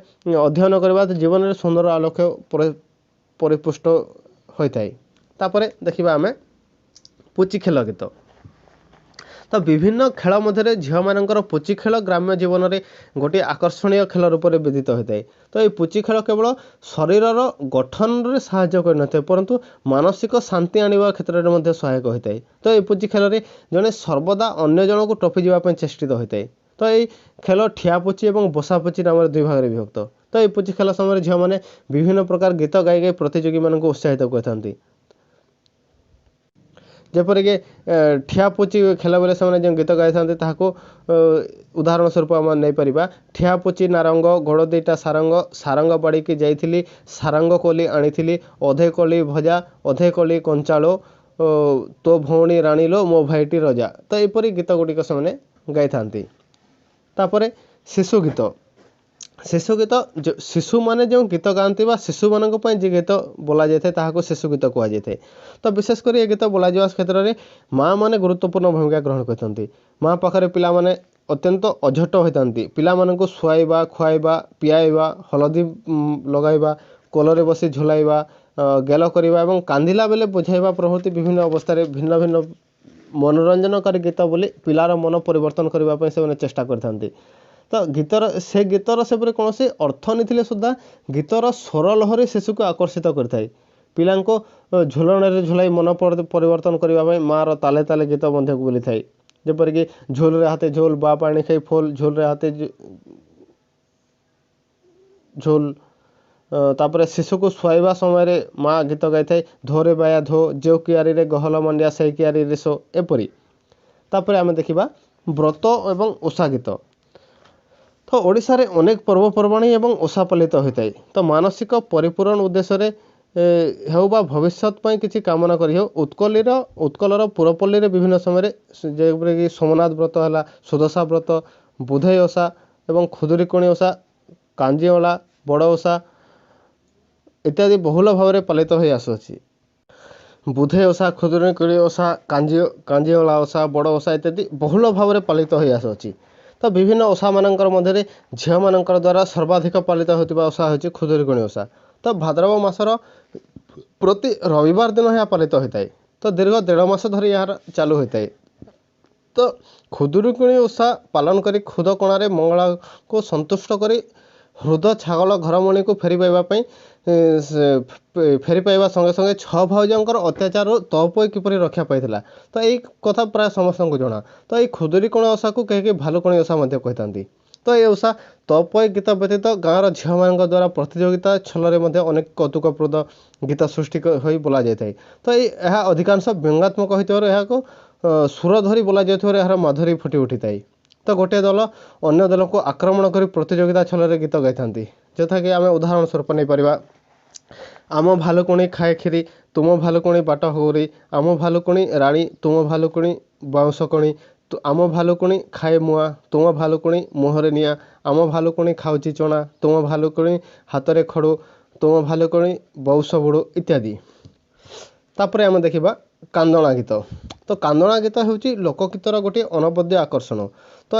ଅଧ୍ୟୟନ କରିବା ତ ଜୀବନରେ ସୁନ୍ଦର ଆଲୋକ ପରିପୁଷ୍ଟ ହୋଇଥାଏ। ତାପରେ ଦେଖିବା ଆମେ ପୁଚି ଖେଳ ଗୀତ। ତ ବିଭିନ୍ନ ଖେଳ ମଧ୍ୟରେ ଝିଅମାନଙ୍କର ପୁଚି ଖେଳ ଗ୍ରାମ୍ୟ ଜୀବନରେ ଗୋଟିଏ ଆକର୍ଷଣୀୟ ଖେଳ ରୂପରେ ବିଦିତ ହୋଇଥାଏ। ତ ଏହି ପୁଚି ଖେଳ କେବଳ ଶରୀରର ଗଠନରେ ସାହାଯ୍ୟ କରିନଥାଏ ବରଂ ମାନସିକ ଶାନ୍ତି ଆଣିବା କ୍ଷେତ୍ରରେ ମଧ୍ୟ ସହାୟକ ହୋଇଥାଏ। ତ ଏହି ପୁଚି ଖେଳରେ ଜଣେ ସର୍ବଦା ଅନ୍ୟ ଜଣଙ୍କୁ ଟପି ଯିବା ପାଇଁ ଚେଷ୍ଟିତ ହୋଇଥାଏ। ତ ଏହି ଖେଳ ଠିଆ ପୁଚି ଏବଂ ବସା ପୁଚି ନାମରେ 2 ଭାଗରେ ବିଭକ୍ତ। ତ ଏହି ପୁଚି ଖେଳ ସମୟରେ ଝିଅମାନେ ବିଭିନ୍ନ ପ୍ରକାର ଗୀତ ଗାଇ ପ୍ରତିଯୋଗୀମାନଙ୍କୁ ଉତ୍ସାହିତ କରିଥାନ୍ତି। ଯେପରିକି ଠିଆ ପୁଚି ଖେଳ ବେଳେ ସେମାନେ ଯେଉଁ ଗୀତ ଗାଇଥାନ୍ତି ତାହାକୁ ଉଦାହରଣ ସ୍ୱରୂପ ଆମେ ନେଇପାରିବା। ଠିଆ ପୁଚି ନାରଙ୍ଗ, ଗୋଡ଼ ଦିଟା ସାରଙ୍ଗ ବାଡ଼ିକି ଯାଇଥିଲି, ସାରଙ୍ଗ କୋଲି ଆଣିଥିଲି, ଅଧେ କୋଳି ଭଜା, ଅଧେ କୋଳି କଞ୍ଚାଳୁ, ତୋ ଭଉଣୀ ରାଣୀଲୋ, ମୋ ଭାଇଟି ରଜା। ତ ଏପରି ଗୀତ ଗୁଡ଼ିକ ସେମାନେ ଗାଇଥାନ୍ତି। ତାପରେ ଶିଶୁ ଗୀତ। ଶିଶୁ ଗୀତ ଶିଶୁମାନେ ଯେଉଁ ଗୀତ ଗାଆନ୍ତି ବା ଶିଶୁମାନଙ୍କ ପାଇଁ ଯେ ଗୀତ ବୋଲାଯାଇଥାଏ ତାହାକୁ ଶିଶୁ ଗୀତ କୁହାଯାଇଥାଏ। ତ ବିଶେଷ କରି ଏ ଗୀତ ବୋଲାଯିବା କ୍ଷେତ୍ରରେ ମାଆ ମାନେ ଗୁରୁତ୍ୱପୂର୍ଣ୍ଣ ଭୂମିକା ଗ୍ରହଣ କରିଥାନ୍ତି। ମାଆ ପାଖରେ ପିଲାମାନେ ଅତ୍ୟନ୍ତ ଅଝଟ ହୋଇଥାନ୍ତି। ପିଲାମାନଙ୍କୁ ଶୁଆଇବା, ଖୁଆଇବା, ପିଆଇବା, ହଳଦୀ ଲଗାଇବା, କୋଳରେ ବସି ଝୁଲାଇବା, ଗେଲ କରିବା ଏବଂ କାନ୍ଦିଲା ବେଳେ ବୁଝାଇବା ପ୍ରଭୃତି ବିଭିନ୍ନ ଅବସ୍ଥାରେ ଭିନ୍ନ ଭିନ୍ନ ମନୋରଞ୍ଜନକାରୀ ଗୀତ ବୋଲି ପିଲାର ମନ ପରିବର୍ତ୍ତନ କରିବା ପାଇଁ ସେମାନେ ଚେଷ୍ଟା କରିଥାନ୍ତି। ତ ଗୀତର ସେପରି କୌଣସି ଅର୍ଥ ନଥିଲେ ସୁଦ୍ଧା ଗୀତର ସ୍ୱର ଲହରୀ ଶିଶୁକୁ ଆକର୍ଷିତ କରିଥାଏ। ପିଲାଙ୍କୁ ଝୁଲଣରେ ଝୁଲାଇ ମନ ପରିବର୍ତ୍ତନ କରିବା ପାଇଁ ମାଆର ତାଲେ ତାଲେ ଗୀତ ମଧ୍ୟ ବୋଲିଥାଏ। ଯେପରିକି ଝୁଲରେ ହାତେ ଝୁଲ, ବା ପାଣି ଖାଇ ଫୁଲ, ଝୁଲରେ ହାତେ ଝୁଲ। ତାପରେ ଶିଶୁକୁ ଶୁଆଇବା ସମୟରେ ମା ଗୀତ ଗାଇଥାଏ, ଧୋରେ ବାୟା ଧୋ, ଯେଉଁ କିଆରୀରେ ଗହଲ ମାଣ୍ଡିଆ ସେଇ କିଆରୀରେ ଶୋ, ଏପରି। ତାପରେ ଆମେ ଦେଖିବା ବ୍ରତ ଏବଂ ଓଷା ଗୀତ। ତ ଓଡ଼ିଶାରେ ଅନେକ ପର୍ବପର୍ବାଣି ଏବଂ ଓଷା ପାଳିତ ହୋଇଥାଏ। ତ ମାନସିକ ପରିପୂରଣ ଉଦ୍ଦେଶ୍ୟରେ ହେଉ ବା ଭବିଷ୍ୟତ ପାଇଁ କିଛି କାମନା କରି ହେଉ ଉତ୍କଳର ପୁରପଲ୍ଲୀରେ ବିଭିନ୍ନ ସମୟରେ ଯେପରିକି ସୋମନାଥ ବ୍ରତ ହେଲା, ସୁଦଶା ବ୍ରତ, ବୁଧେଇ ଓଷା ଏବଂ ଖୁଦୁରୁକୁଣୀ ଓଷା, କାଞ୍ଜିଅଳା, ବଡ଼ ଓଷା ଇତ୍ୟାଦି ବହୁଳ ଭାବରେ ପାଳିତ ହୋଇ ଆସୁଅଛି। ବୁଧେଇ ଓଷା, ଖୁଦୁରୁକୁଣୀ ଓଷା, କାଞ୍ଜିଅଳା ଓଷା, ବଡ଼ ଓଷା ଇତ୍ୟାଦି ବହୁଳ ଭାବରେ ପାଳିତ ହୋଇ ଆସୁଅଛି। ତ ବିଭିନ୍ନ ଓଷାମାନଙ୍କର ମଧ୍ୟରେ ଝିଅମାନଙ୍କର ଦ୍ୱାରା ସର୍ବାଧିକ ପାଳିତ ହେଉଥିବା ଓଷା ହେଉଛି ଖୁଦୁରୁକୁଣୀ ଓଷା। ତ ଭାଦ୍ରବ ମାସର ପ୍ରତି ରବିବାର ଦିନ ଏହା ପାଳିତ ହୋଇଥାଏ। ତ ଦୀର୍ଘ 1.5 ମାସ ଧରି ଏହାର ଚାଲୁ ହୋଇଥାଏ। ତ ଖୁଦୁରୁକୁଣୀ ଓଷା ପାଳନ କରି ଖୁଦକଣାରେ ମଙ୍ଗଳାକୁ ସନ୍ତୁଷ୍ଟ କରି ହୃଦ ଛାଗଳ ଘରମଣିକୁ ଫେରି ପାଇବା ସଙ୍ଗେ ସଙ୍ଗେ 6 ଭାଉଜଙ୍କର ଅତ୍ୟାଚାରରୁ ତଅପୋଇ କିପରି ରକ୍ଷା ପାଇଥିଲା। ତ ଏଇ କଥା ପ୍ରାୟ ସମସ୍ତଙ୍କୁ ଜଣା। ତ ଏଇ ଖୁଦୁରୁକୁଣୀ ଓଷାକୁ କେହି ଭାଲୁକୁଣୀ ଓଷା ମଧ୍ୟ କହିଥାନ୍ତି। ତ এই ଓଷା ତଅପୋଇ ଗୀତ ବ୍ୟତୀତ ଗାଁର ଝିଅମାନଙ୍କ ଦ୍ୱାରା ପ୍ରତିଯୋଗିତା ଛଳରେ ମଧ୍ୟ ଅନେକ କୌତୁକପ୍ରଦ ଗୀତ ସୃଷ୍ଟି ହୋଇ ବୋଲାଯାଇଥାଏ। ତ ଏହା ଅଧିକାଂଶ ବ୍ୟଙ୍ଗାତ୍ମକ ହୋଇଥିବାରୁ ଏହାକୁ ସୁର ଧରି ବୋଲାଯାଉଥିବାରୁ ଏହାର ମାଧୁରୀ ଫୁଟି ଉଠିଥାଏ। ତ ଗୋଟିଏ ଦଳ ଅନ୍ୟ ଦଳକୁ ଆକ୍ରମଣ କରି ପ୍ରତିଯୋଗିତା ଛଳରେ ଗୀତ ଗାଇଥାନ୍ତି। ଯଥାକି ଆମେ ଉଦାହରଣ ସ୍ୱରୂପ ନେଇପାରିବା, ଆମ ଭାଲୁକୁଣୀ ଖାଏ କ୍ଷୀରି, ତୁମ ଭାଲୁକୁଣୀ ବାଟ ହଉରି, ଆମ ଭାଲୁକୁଣୀ ରାଣୀ, ତୁମ ଭାଲୁକୁଣୀ ବାଉଁଶ କଣି, ଆମ ଭାଲୁକୁଣୀ ଖାଏ ମୁଆଁ, ତୁମ ଭାଲୁକୁଣୀ ମୁହଁରେ ନିଆଁ, ଆମ ଭାଲୁକୁଣୀ ଖାଉଛି ଚଣା, ତୁମ ଭାଲୁକୁଣୀ ହାତରେ ଖଡ଼ୁ, ତୁମ ଭାଲୁକୁଣୀ ବଉଶ ବୁଡ଼ୁ ଇତ୍ୟାଦି। ତାପରେ ଆମେ ଦେଖିବା କାନ୍ଦଣା ଗୀତ। ତ କାନ୍ଦଣା ଗୀତ ହେଉଛି ଲୋକଗୀତର ଗୋଟିଏ ଅନବଦ୍ୟ ଆକର୍ଷଣ। ତ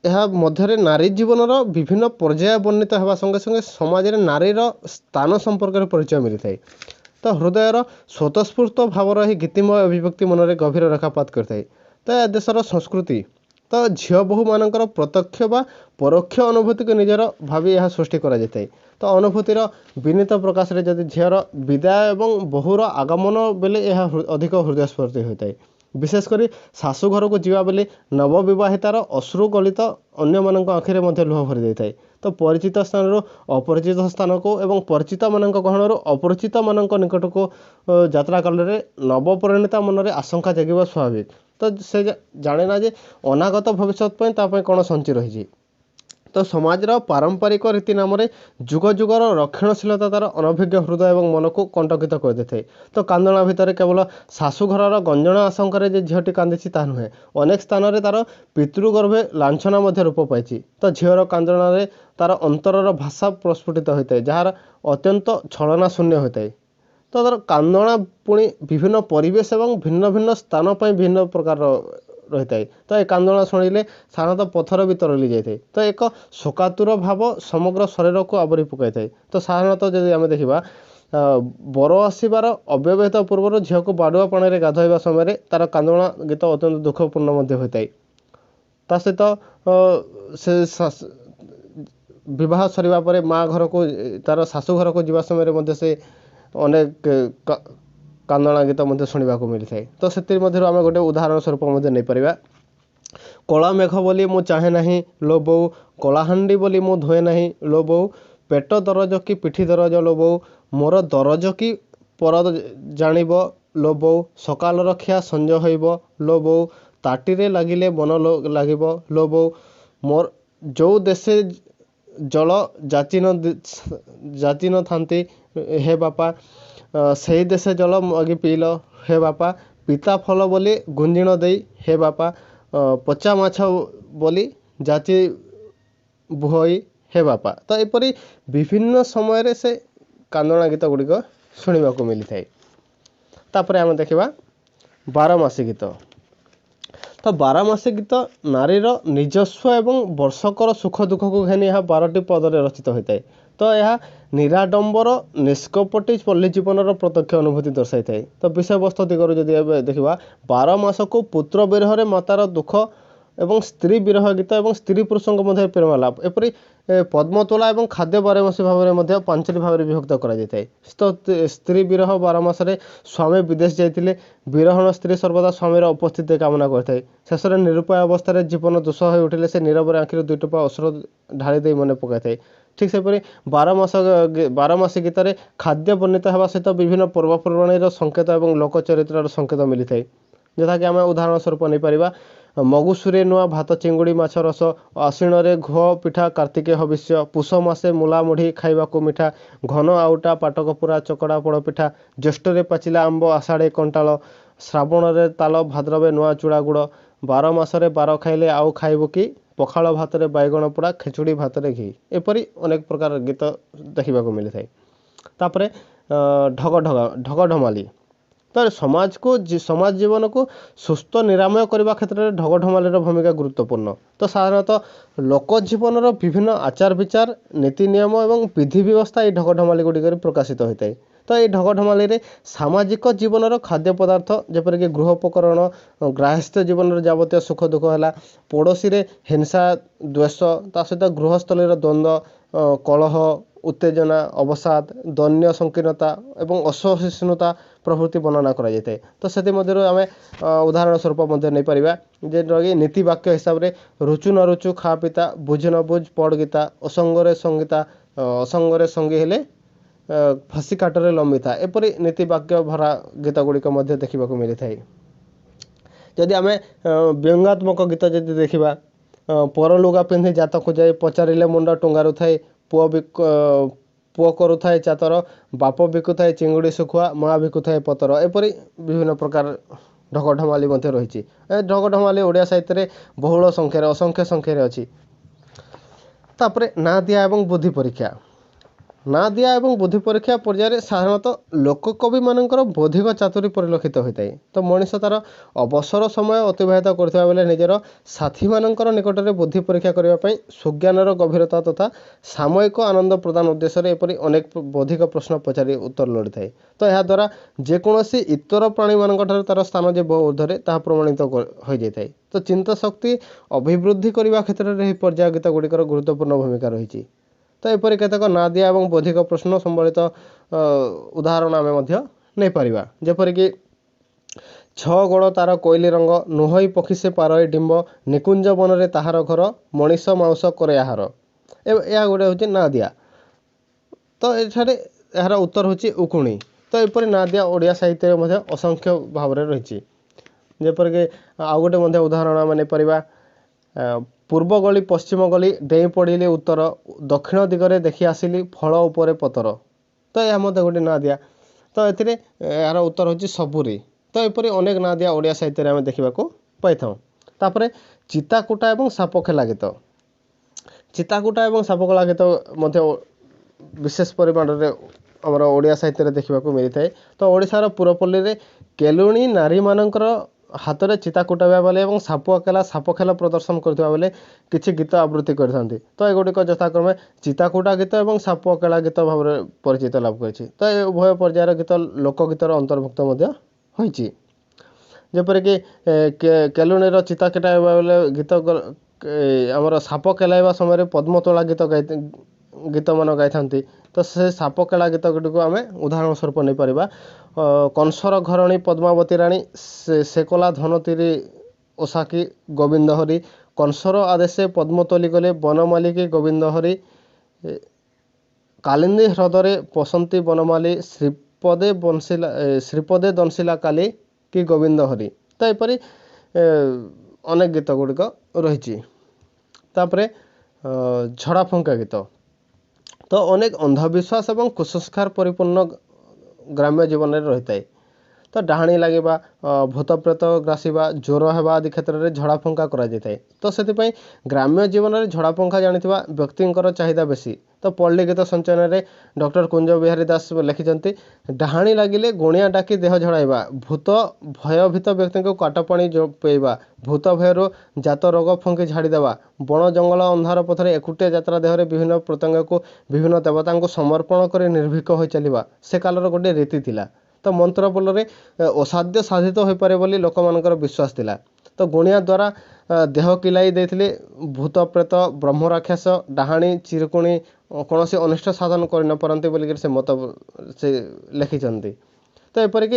ଏହା ମଧ୍ୟରେ ନାରୀ ଜୀବନର ବିଭିନ୍ନ ପର୍ଯ୍ୟାୟ ବର୍ଣ୍ଣିତ ହେବା ସଙ୍ଗେ ସଙ୍ଗେ ସମାଜରେ ନାରୀର ସ୍ଥାନ ସମ୍ପର୍କରେ ପରିଚୟ ମିଳିଥାଏ। ତ ହୃଦୟର ସ୍ୱତଃସ୍ଫୂର୍ତ୍ତ ଭାବର ଏହି ଗୀତିମୟ ଅଭିବ୍ୟକ୍ତି ମନରେ ଗଭୀର ରେଖାପାତ କରିଥାଏ। ତ ଏ ଦେଶର ସଂସ୍କୃତି ତ ଝିଅ ବୋହୂମାନଙ୍କର ପ୍ରତ୍ୟକ୍ଷ ବା ପରୋକ୍ଷ ଅନୁଭୂତିକୁ ନିଜର ଭାବି ଏହା ସୃଷ୍ଟି କରାଯାଇଥାଏ। ତ ଅନୁଭୂତିର ବିନୀତ ପ୍ରକାଶରେ ଯଦି ଝିଅର ବିଦାୟ ଏବଂ ବୋହୂର ଆଗମନ ବେଳେ ଏହା ଅଧିକ ହୃଦୟସ୍ପର୍ଶୀ ହୋଇଥାଏ। ବିଶେଷ କରି ଶାଶୁ ଘରକୁ ଯିବା ବେଳେ ନବବିବାହିତାର ଅଶ୍ରୁ ଗଳିତ ଅନ୍ୟମାନଙ୍କ ଆଖିରେ ମଧ୍ୟ ଲୁହ ଭରି ଦେଇଥାଏ। ତ ପରିଚିତ ସ୍ଥାନରୁ ଅପରିଚିତ ସ୍ଥାନକୁ ଏବଂ ପରିଚିତମାନଙ୍କ ଗହଣରୁ ଅପରିଚିତମାନଙ୍କ ନିକଟକୁ ଯାତ୍ରା କାଳରେ ନବପରିଣୀତା ମନରେ ଆଶଙ୍କା ଜାଗିବା ସ୍ୱାଭାବିକ। ତ ସେ ଜାଣେ ନା ଯେ ଅନାଗତ ଭବିଷ୍ୟତ ପାଇଁ ତା ପାଇଁ କ'ଣ ସଞ୍ଚି ରହିଛି। ତ ସମାଜର ପାରମ୍ପରିକ ରୀତି ନାମରେ ଯୁଗ ଯୁଗର ରକ୍ଷଣଶୀଳତା ତା'ର ଅନଭିଜ୍ଞ ହୃଦୟ ଏବଂ ମନକୁ କଣ୍ଟକିତ କରିଦେଇଥାଏ। ତ କାନ୍ଦଣା ଭିତରେ କେବଳ ଶାଶୁଘରର ଗଞ୍ଜଣା ଆଶଙ୍କାରେ ଯେ ଝିଅଟି କାନ୍ଦିଛି ତାହା ନୁହେଁ, ଅନେକ ସ୍ଥାନରେ ତା'ର ପିତୃଗର୍ଭେ ଲାଞ୍ଛନା ମଧ୍ୟ ରୂପ ପାଇଛି। ତ ଝିଅର କାନ୍ଦଣାରେ ତା'ର ଅନ୍ତରର ଭାଷା ପ୍ରସ୍ଫୁଟିତ ହୋଇଥାଏ, ଯାହାର ଅତ୍ୟନ୍ତ ଛଳନା ଶୂନ୍ୟ ହୋଇଥାଏ। ତ ତା'ର କାନ୍ଦଣା ପୁଣି ବିଭିନ୍ନ ପରିବେଶ ଏବଂ ଭିନ୍ନ ଭିନ୍ନ ସ୍ଥାନ ପାଇଁ ଭିନ୍ନ ପ୍ରକାରର ରହିଥାଏ। ତ ଏ କାନ୍ଦଣା ଶୁଣିଲେ ସାଧାରଣତଃ ପଥର ବି ତରଳି ଯାଇଥାଏ। ତ ଏକ ଶୋକାତୁର ଭାବ ସମଗ୍ର ଶରୀରକୁ ଆବରି ପକାଇଥାଏ। ତ ସାଧାରଣତଃ ଯଦି ଆମେ ଦେଖିବା ବର ଆସିବାର ଅବ୍ୟବହିତ ପୂର୍ବରୁ ଝିଅକୁ ବାଡ଼ୁଆ ପାଣିରେ ଗାଧୋଇବା ସମୟରେ ତା'ର କାନ୍ଦଣା ଗୀତ ଅତ୍ୟନ୍ତ ଦୁଃଖପୂର୍ଣ୍ଣ ମଧ୍ୟ ହୋଇଥାଏ। ତା ସହିତ ସେ ବିବାହ ସରିବା ପରେ ମା ଘରକୁ ତା'ର ଶାଶୁ ଘରକୁ ଯିବା ସମୟରେ ମଧ୍ୟ ସେ ଅନେକ କାନ୍ଦଣା ଗୀତ ମଧ୍ୟ ଶୁଣିବାକୁ ମିଳିଥାଏ। ତ ସେଥିମଧ୍ୟରୁ ଆମେ ଗୋଟେ ଉଦାହରଣ ସ୍ୱରୂପ ମଧ୍ୟ ନେଇପାରିବା, କଳା ମେଘ ବୋଲି ମୁଁ ଚାହେଁ ନାହିଁ ଲୋ ବୋଉ, କଳାହାଣ୍ଡି ବୋଲି ମୁଁ ଧୋଏ ନାହିଁ ଲୋ ବୋଉ, ପେଟ ଦରଜ କି ପିଠି ଦରଜ ଲୋ ବୋଉ, ମୋର ଦରଜ କି ପର ଜାଣିବ ଲୋ ବୋଉ, ସକାଳର ଖିଆ ସଞ୍ଜ ହୋଇବ ଲୋ ବୋଉ, ତାଟିରେ ଲାଗିଲେ ମନ ଲାଗିବ ଲୋ ବୋଉ, ମୋର ଯେଉଁ ଦେଶେ ଜଳ ଯାଚି ନଥାନ୍ତି ହେ ବାପା, ସେହି ଦେଶେ ଜଳ ମାଗି ପିଇଲ ହେ ବାପା, ପିତା ଫଳ ବୋଲି ଗୁଞ୍ଜିଣ ଦେଇ ହେ ବାପା, ପଚା ମାଛ ବୋଲି ଯାଚି ଭୋଇ ହେ ବାପା। ତ ଏପରି ବିଭିନ୍ନ ସମୟରେ ସେ କାନ୍ଦଣା ଗୀତ ଗୁଡ଼ିକ ଶୁଣିବାକୁ ମିଳିଥାଏ। ତାପରେ ଆମେ ଦେଖିବା ବାରମାସୀ ଗୀତ। ତ ବାରମାସୀ ଗୀତ ନାରୀର ନିଜସ୍ୱ ଏବଂ ବର୍ଷକର ସୁଖ ଦୁଃଖକୁ ଘେନି ଏହା 12ଟି ପଦରେ ରଚିତ ହୋଇଥାଏ। ତ ଏହା ନିରାଡମ୍ବର ନିଷ୍କପଟି ପଲ୍ଲୀ ଜୀବନର ପ୍ରତ୍ୟକ୍ଷ ଅନୁଭୂତି ଦର୍ଶାଇଥାଏ। ତ ବିଷୟବସ୍ତୁ ଦିଗରୁ ଯଦି ଏବେ ଦେଖିବା, 12 ମାସକୁ ପୁତ୍ର ବିରହରେ ମାତାର ଦୁଃଖ ଏବଂ ସ୍ତ୍ରୀ ବିରହ ଗୀତ ଏବଂ ସ୍ତ୍ରୀ ପୁରୁଷଙ୍କ ମଧ୍ୟରେ ପ୍ରେମାଲାପ, ଏପରି ପଦ୍ମତୋଳା ଏବଂ ଖାଦ୍ୟ 12 ମାସୀ ଭାବରେ ମଧ୍ୟ 5ଟି ଭାବରେ ବିଭକ୍ତ କରାଯାଇଥାଏ। ତ ସ୍ତ୍ରୀ ବିରହ 12 ମାସରେ ସ୍ୱାମୀ ବିଦେଶ ଯାଇଥିଲେ ବିରହଣ ସ୍ତ୍ରୀ ସର୍ବଦା ସ୍ୱାମୀର ଉପସ୍ଥିତି କାମନା କରିଥାଏ। ଶେଷରେ ନିରୁପାୟ ଅବସ୍ଥାରେ ଜୀବନ ଦୁଃସହ ହୋଇ ଉଠିଲେ ସେ ନୀରବରେ ଆଖିରୁ 2 ଟୋପା ଅଶ୍ରୁ ଢାଳି ଦେଇ ମନେ ପକାଇଥାଏ। ଠିକ୍ ସେପରି 12 ମାସୀ ଗୀତରେ ଖାଦ୍ୟ ବର୍ଣ୍ଣିତ ହେବା ସହିତ ବିଭିନ୍ନ ପର୍ବପର୍ବାଣୀର ସଂକେତ ଏବଂ ଲୋକଚରିତ୍ରର ସଂକେତ ମିଳିଥାଏ। ଯଥାକି ଆମେ ଉଦାହରଣ ସ୍ୱରୂପ ନେଇପାରିବା, ମଗୁସୁରେ ନୂଆ ଭାତ ଚିଙ୍ଗୁଡ଼ି ମାଛ ରସ, ଆଶ୍ୱିନରେ ଘୁଅ ପିଠା କାର୍ତ୍ତିକେ ହବିଷ୍ୟ, ପୁଷ ମାସେ ମୂଲା ମୁଢ଼ି ଖାଇବାକୁ ମିଠା, ଘନ ଆଉଟା ପାଟକପୁରା ଚକଡ଼ା ପୋଡ଼ପିଠା, ଜ୍ୟେଷ୍ଠରେ ପାଚିଲା ଆମ୍ବ ଆଷାଢ଼େ କଣ୍ଟାଳ, ଶ୍ରାବଣରେ ତାଲ ଭାଦ୍ରବେ ନୂଆ ଚୂଡ଼ା ଗୁଡ଼, 12 ମାସରେ 12 ଖାଇଲେ ଆଉ ଖାଇବୁ କି, ପଖାଳ ଭାତରେ ବାଇଗଣ ପୋଡ଼ା ଖେଚୁଡ଼ି ଭାତରେ ଘି, ଏପରି ଅନେକ ପ୍ରକାର ଗୀତ ଦେଖିବାକୁ ମିଳିଥାଏ। ତାପରେ ଢଗଢମାଲି। ତ ସମାଜ ଜୀବନକୁ ସୁସ୍ଥ ନିରାମୟ କରିବା କ୍ଷେତ୍ରରେ ଢଗଢମାଲିର ଭୂମିକା ଗୁରୁତ୍ୱପୂର୍ଣ୍ଣ। ତ ସାଧାରଣତଃ ଲୋକ ଜୀବନର ବିଭିନ୍ନ ଆଚାର ବିଚାର, ନୀତି ନିୟମ ଏବଂ ବିଧି ବ୍ୟବସ୍ଥା ଏହି ଢଗଢମାଲି ଗୁଡ଼ିକରେ ପ୍ରକାଶିତ ହୋଇଥାଏ। ତ ଏହି ଢଗଢମାଲିରେ ସାମାଜିକ ଜୀବନର ଖାଦ୍ୟ ପଦାର୍ଥ ଯେପରିକି ଗୃହୋପକରଣ, ଗ୍ରାହସ୍ଥ ଜୀବନର ଯାବତୀୟ ସୁଖ ଦୁଃଖ ହେଲା, ପଡ଼ୋଶୀରେ ହିଂସା ଦ୍ୱେଷ, ତା ସହିତ ଗୃହସ୍ଥଳୀର ଦ୍ୱନ୍ଦ୍ୱ, କଳହ, ଉତ୍ତେଜନା, ଅବସାଦ, ଦୈନ୍ୟ ସଂକୀର୍ଣ୍ଣତା ଏବଂ ଅସହିଷ୍ଣୁତା ପ୍ରଭୃତି ବର୍ଣ୍ଣନା କରାଯାଇଥାଏ। ତ ସେଥିମଧ୍ୟରୁ ଆମେ ଉଦାହରଣ ସ୍ୱରୂପ ମଧ୍ୟ ନେଇପାରିବା, ଯେଉଁଟାକି ନୀତି ବାକ୍ୟ ହିସାବରେ ରୁଚୁ ନ ରୁଚୁ ଖା ପିତା, ବୁଝ ନ ବୁଝ ପଡ଼ ଗୀତା, ଅସଙ୍ଗରେ ସଙ୍ଗୀତା, ଅସଙ୍ଗରେ ସଙ୍ଗୀ ହେଲେ ଫାଶୀ କାଟରେ ଲମ୍ବିତା, ଏପରି ନୀତି ବାକ୍ୟ ଭରା ଗୀତ ଗୁଡ଼ିକ ମଧ୍ୟ ଦେଖିବାକୁ ମିଳିଥାଏ। ଯଦି ଆମେ ବ୍ୟଙ୍ଗାତ୍ମକ ଗୀତ ଯଦି ଦେଖିବା, ପରଲୁଗା ପିନ୍ଧି ଜାତକୁ ଯାଇ ପଚାରିଲେ ମୁଣ୍ଡ ଟୁଙ୍ଗାରୁଥାଏ, ପୁଅ କରୁଥାଏ ଚାତର, ବାପ ବିକୁଥାଏ ଚିଙ୍ଗୁଡ଼ି ଶୁଖୁଆ, ମା ବିକୁଥାଏ ପତର, ଏପରି ବିଭିନ୍ନ ପ୍ରକାର ଢଗଢମାଲି ମଧ୍ୟ ରହିଛି। ଏ ଢଗଢମାଲି ଓଡ଼ିଆ ସାହିତ୍ୟରେ ବହୁଳ ସଂଖ୍ୟାରେ ଅସଂଖ୍ୟ ସଂଖ୍ୟାରେ ଅଛି। ତାପରେ ନାଁ ଦିଆ ଏବଂ ବୁଦ୍ଧି ପରୀକ୍ଷା। ନାଁ ଦିଆ ଏବଂ ବୁଦ୍ଧି ପରୀକ୍ଷା ପର୍ଯ୍ୟାୟରେ ସାଧାରଣତଃ ଲୋକକବିମାନଙ୍କର ବୌଦ୍ଧିକ ଚାତୁରୀ ପରିଲକ୍ଷିତ ହୋଇଥାଏ। ତ ମଣିଷ ତାର ଅବସର ସମୟ ଅତିବାହିତ କରୁଥିବା ବେଳେ ନିଜର ସାଥୀମାନଙ୍କର ନିକଟରେ ବୁଦ୍ଧି ପରୀକ୍ଷା କରିବା ପାଇଁ ସୁଜ୍ଞାନର ଗଭୀରତା ତଥା ସାମୟିକ ଆନନ୍ଦ ପ୍ରଦାନ ଉଦ୍ଦେଶ୍ୟରେ ଏପରି ଅନେକ ବୌଦ୍ଧିକ ପ୍ରଶ୍ନ ପଚାରି ଉତ୍ତର ଲୋଡ଼ିଥାଏ। ତ ଏହାଦ୍ୱାରା ଯେକୌଣସି ଇତର ପ୍ରାଣୀମାନଙ୍କଠାରୁ ତାର ସ୍ଥାନ ଯେ ବହୁ ଊର୍ଦ୍ଧ୍ୱରେ ତାହା ପ୍ରମାଣିତ ହୋଇଯାଇଥାଏ। ତ ଚିନ୍ତା ଶକ୍ତି ଅଭିବୃଦ୍ଧି କରିବା କ୍ଷେତ୍ରରେ ଏହି ପର୍ଯ୍ୟାୟ ଗୀତ ଗୁଡ଼ିକର ଗୁରୁତ୍ୱପୂର୍ଣ୍ଣ ଭୂମିକା ରହିଛି। ତ ଏପରି କେତେକ ନାଁ ଦିଆ ଏବଂ ବୌଦ୍ଧିକ ପ୍ରଶ୍ନ ସମ୍ବଳିତ ଉଦାହରଣ ଆମେ ମଧ୍ୟ ନେଇପାରିବା, ଯେପରିକି ଛଅ ଗୋଡ଼ ତାର କୋଇଲି ରଙ୍ଗ, ନୁହଇ ପକ୍ଷୀ ସେ ପାରଇ ଡିମ୍ବ, ନିକୁଞ୍ଜ ବନରେ ତାହାର ଘର, ମଣିଷ ମାଉଁସ କରେ ଆହାର, ଏହା ଗୋଟେ ହେଉଛି ନାଁ ଦିଆ। ତ ଏଠାରେ ଏହାର ଉତ୍ତର ହେଉଛି ଉକୁଣି। ତ ଏପରି ନାଁ ଦିଆ ଓଡ଼ିଆ ସାହିତ୍ୟରେ ମଧ୍ୟ ଅସଂଖ୍ୟ ଭାବରେ ରହିଛି। ଯେପରିକି ଆଉ ଗୋଟେ ମଧ୍ୟ ଉଦାହରଣ ଆମେ ନେଇପାରିବା, ପୂର୍ବ ଗଳି ପଶ୍ଚିମ ଗଳି ଡେଇଁ ପଡ଼ିଲି ଉତ୍ତର, ଦକ୍ଷିଣ ଦିଗରେ ଦେଖି ଆସିଲି ଫଳ ଉପରେ ପତର। ତ ଏହା ମଧ୍ୟ ଗୋଟେ ନାଁ ଦିଆ। ତ ଏଥିରେ ଏହାର ଉତ୍ତର ହେଉଛି ସବୁରି। ତ ଏପରି ଅନେକ ନାଁ ଦିଆ ଓଡ଼ିଆ ସାହିତ୍ୟରେ ଆମେ ଦେଖିବାକୁ ପାଇଥାଉ। ତାପରେ ଚିତାକୁଟା ଏବଂ ସାପଖେଲା ଗୀତ। ଚିତାକୁଟା ଏବଂ ସାପଖେଲା ଗୀତ ମଧ୍ୟ ବିଶେଷ ପରିମାଣରେ ଆମର ଓଡ଼ିଆ ସାହିତ୍ୟରେ ଦେଖିବାକୁ ମିଳିଥାଏ। ତ ଓଡ଼ିଶାର ପୁରପଲ୍ଲୀରେ କେଲୁଣୀ ନାରୀମାନଙ୍କର ହାତରେ ଚିତା କୁଟାଇବା ବେଳେ ଏବଂ ସାପଖେଲା ପ୍ରଦର୍ଶନ କରୁଥିବା ବେଳେ କିଛି ଗୀତ ଆବୃତ୍ତି କରିଥାନ୍ତି। ତ ଏଗୁଡ଼ିକ ଯଥାକ୍ରମେ ଚିତାକୁଟା ଗୀତ ଏବଂ ସାପଖେଳା ଗୀତ ଭାବରେ ପରିଚିତ ଲାଭ କରିଛି। ତ ଏ ଉଭୟ ପର୍ଯ୍ୟାୟର ଗୀତ ଲୋକଗୀତର ଅନ୍ତର୍ଭୁକ୍ତ ମଧ୍ୟ ହୋଇଛି। ଯେପରିକି କେଲୁଣୀର ଚିତା କୁଟାଇବା ବେଳେ ଗୀତ ଆମର ସାପ କେଲାଇବା ସମୟରେ ପଦ୍ମତୋଳା ଗୀତମାନ ଗାଇଥାନ୍ତି। ତ ସେ ସାପକେଳା ଗୀତ ଗୁଡ଼ିକୁ ଆମେ ଉଦାହରଣ ସ୍ୱରୂପ ନେଇପାରିବା, କଂସର ଘରଣୀ ପଦ୍ମାବତୀ ରାଣୀ, ସେ କଲା ଧନତିରି ଓସାକି ଗୋବିନ୍ଦ ହରି, କଂସର ଆଦେଶେ ପଦ୍ମତୋଲି ଗଲେ ବନମାଲିକି ଗୋବିନ୍ଦ ହରି, କାଳିନ୍ଦୀ ହ୍ରଦରେ ପଶନ୍ତି ବନମାଲି, ଶ୍ରୀପଦେ ଦଂଶିଲା କାଲି କି ଗୋବିନ୍ଦ ହରି। ତ ଏପରି ଅନେକ ଗୀତ ଗୁଡ଼ିକ ରହିଛି। ତାପରେ ଝଡ଼ା ଫୁଙ୍କା ଗୀତ। ତ ଅନେକ ଅନ୍ଧବିଶ୍ୱାସ ଏବଂ କୁସଂସ୍କାର ପରିପୂର୍ଣ୍ଣ ଗ୍ରାମ୍ୟ ଜୀବନରେ ରହିଥାଏ। ତ तो डाहाणी लगे भूत प्रेत ग्रासीबा ज्वर हेबा आदि क्षेत्र में झड़ा फुंका कराଯାଇଥାଏ। तो से ग्राम्य जीवन में झड़ा फुंका जानिथिबा व्यक्तिंकर चाहिदा बेसी। तो पल्ली गीत संचयन में डॉक्टर कुंज बिहारी दास लिखिं डाहाणी लगिले गुणिया डाकी देह झड़ाइबा भूत भयभीत व्यक्ति को काटपाणी पेइबा भूत भयरू जात रोग फुंकी झाड़ीदेवा बण जंगल अंधार पथर एकुटिया यात्रा देहरे विभिन्न प्रत्यंग को विभिन्न देवता को समर्पण कर निर्भीक हो चलवा से कालर गोटे रीति थिला। तो मंत्र बल असाध्य साधित हो पारे बोली लोक मानकर विश्वास थिला। तो गुणिया द्वारा देह किलाई देथिले भूत प्रेत ब्रह्म राक्षस डाहाणी चिरकुणी कौन से अनिष्ट साधन कर न पारती बोलिक से मत से लिखिं। तो एपरिक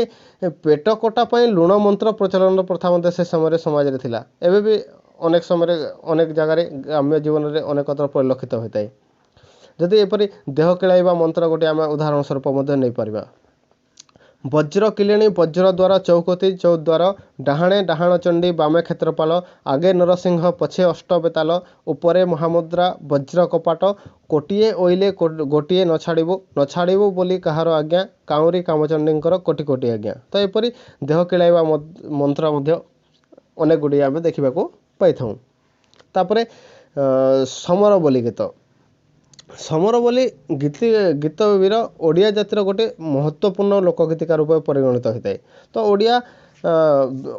पेट कटा लुण मंत्र प्रचलन प्रथा से समय समाज में थिला। एबे भी अनेक समय अनेक जगार ग्राम्य जीवन में अनेकत्र परिलक्षित होता है। जदि एपरी देह किलाइबा मंत्र गोटे आम उदाहरण स्वरूप नहीं पारिबा। वज्र किलिणी वज्र द्वारा चौकती चौद्वार डाहाणे डाहाण चंडी बामे क्षेत्रपाल आगे नरसिंह पछे अष्टबेताल उपरे महामुद्रा वज्र कपाट कोटिए ओइले गोटिए नछाड़ू बोली कहार आज्ञा काउरी कामचंडींकर कोटि कोटि आज्ञा। तो एपरी देह किलाइबा मंत्र अनेक गुड़िए आम देखा पाई था। तापर समर बोली गीत समर बोली गीत वीर ओडिया जातिर गोटे महत्वपूर्ण लोकगीतिका रूप परिगणित होता है। तो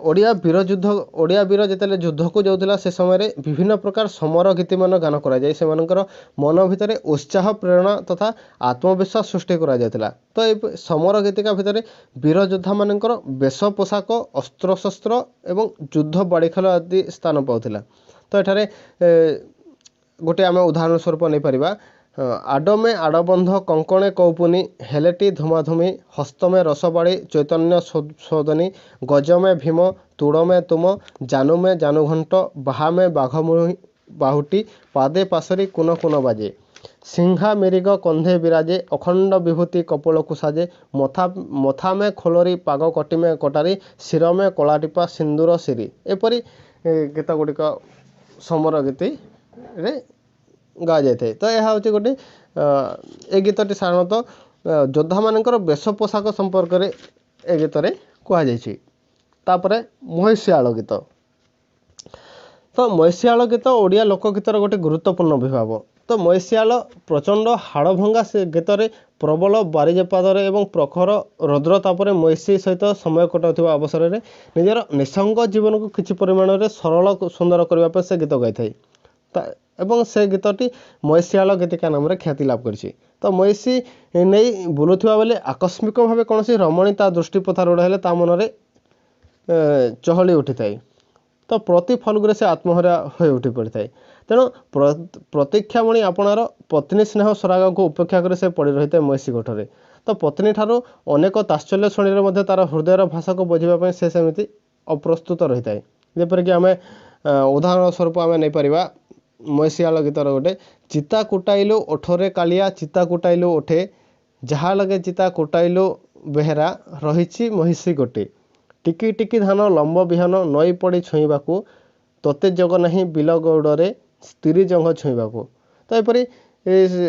ओडिया वीर जिते युद्ध को जाऊला से समय विभिन्न प्रकार समर गीति मान गान कराए से मन भितर उत्साह प्रेरणा तथा आत्मविश्वास सृष्टि करा। तो ये समर गीतिका भितर वीर योद्धा मानकर वेश पोशाक अस्त्र शस्त्र एवं युद्ध बाड़ीखल आदि स्थान पाउथिला। तो एठारे गोटे आम उदाहरण स्वरूप नहीं पारिबा आडमे आडबंध कंकणे कौपुनी हेलेटी धुमाधुमी हस्तमे रसबाड़ी चैतन्य सोदनी गजमे भीम तुड़मे तुम जानुमे जानुघंट बाहामे बाघमुही बाहुटी पादे पासरी कुन कुन बाजे सिंहा मेरिग कंधे विराजे अखंड विभूति कपोल कुसाजे मथा में खोलरी पाग कटिमे कटारी शिर में कलाटिपा सिंदूर सिरी। एपरी गीत गुड़िक समर गीति रे गा जाए। तो यह हूँ गोटे ए गीतटी साधारणतः योद्धा मानकर वेश पोशाक संपर्क में ए गीत कहुई। महिषियाल गीत तो महिषियाल गीत ओडिया लोकगीतर गोटे गुरुत्वपूर्ण विभाग। तो महिषियाल प्रचंड हाड़भंगा से गीत प्रबल बारिजपाद एवं प्रखर रौद्रतापर महिषी सहित समय कटाउଥିବା अवसर में निजर निसंग जीवन को किसी परिमाण में सरल सुंदर करने से गीत गाई एवं से गीतटी महिषियाल गीतिका नाम ख्याति लाभ करिछि। तो महिषी नहीं बुलुवा बेले आकस्मिक भाव कौन रमणी ता दृष्टिपथ रूढ़ है ता मन चहली उठी थाए। तो प्रति फलगुरे से आत्महरा हो उठी पड़ी थाए। तेणु प्रतीक्षामणि आपणार पत्नी स्नेह सराग को उपेक्षा कर से पड़ रही है महिषी गोठरे। तो पत्नी ठारू अनेक तात्सल्य शुणी तार हृदयर भाषा को बुझापी से सेमती अप्रस्तुत रही है। जेपरिक आम उदाहरण स्वरूप आम नहीं पारिबा महिषियाल गीतर गोटे चिता कुटाइलु ओठरे कालिया चिता कुटाइलु ओठे जहा लगे चिता कुटाइलु बेहेरा रही महिषी गोटे टिकी टिकी धान लंब बिहान नई पड़ी छुईवाकू तोते जग नहीं बिल गौड़े स्त्री जंघ छुईवाकू। तो यपरी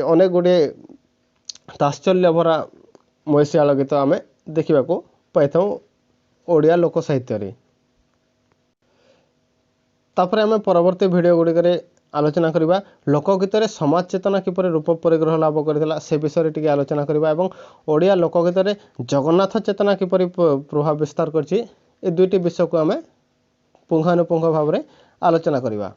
अनेक गुड़े तात्सल्य भरा महिषियाल गीत आम देखा पाई था ओडिया लोक साहित्य। तापर आम परवर्ती भिडियो गुड़िक आलोचना करवा लोकगीत समाज चेतना किपर रूप परिग्रह लाभ करथिला से विषय टी आलोचना करवा एवं ओडिया लोकगीत जगन्नाथ चेतना किपर प्रभाव विस्तार करछि। ए दुईटी विषय को आम पुंखानुपुंख भाव में आलोचना करवा।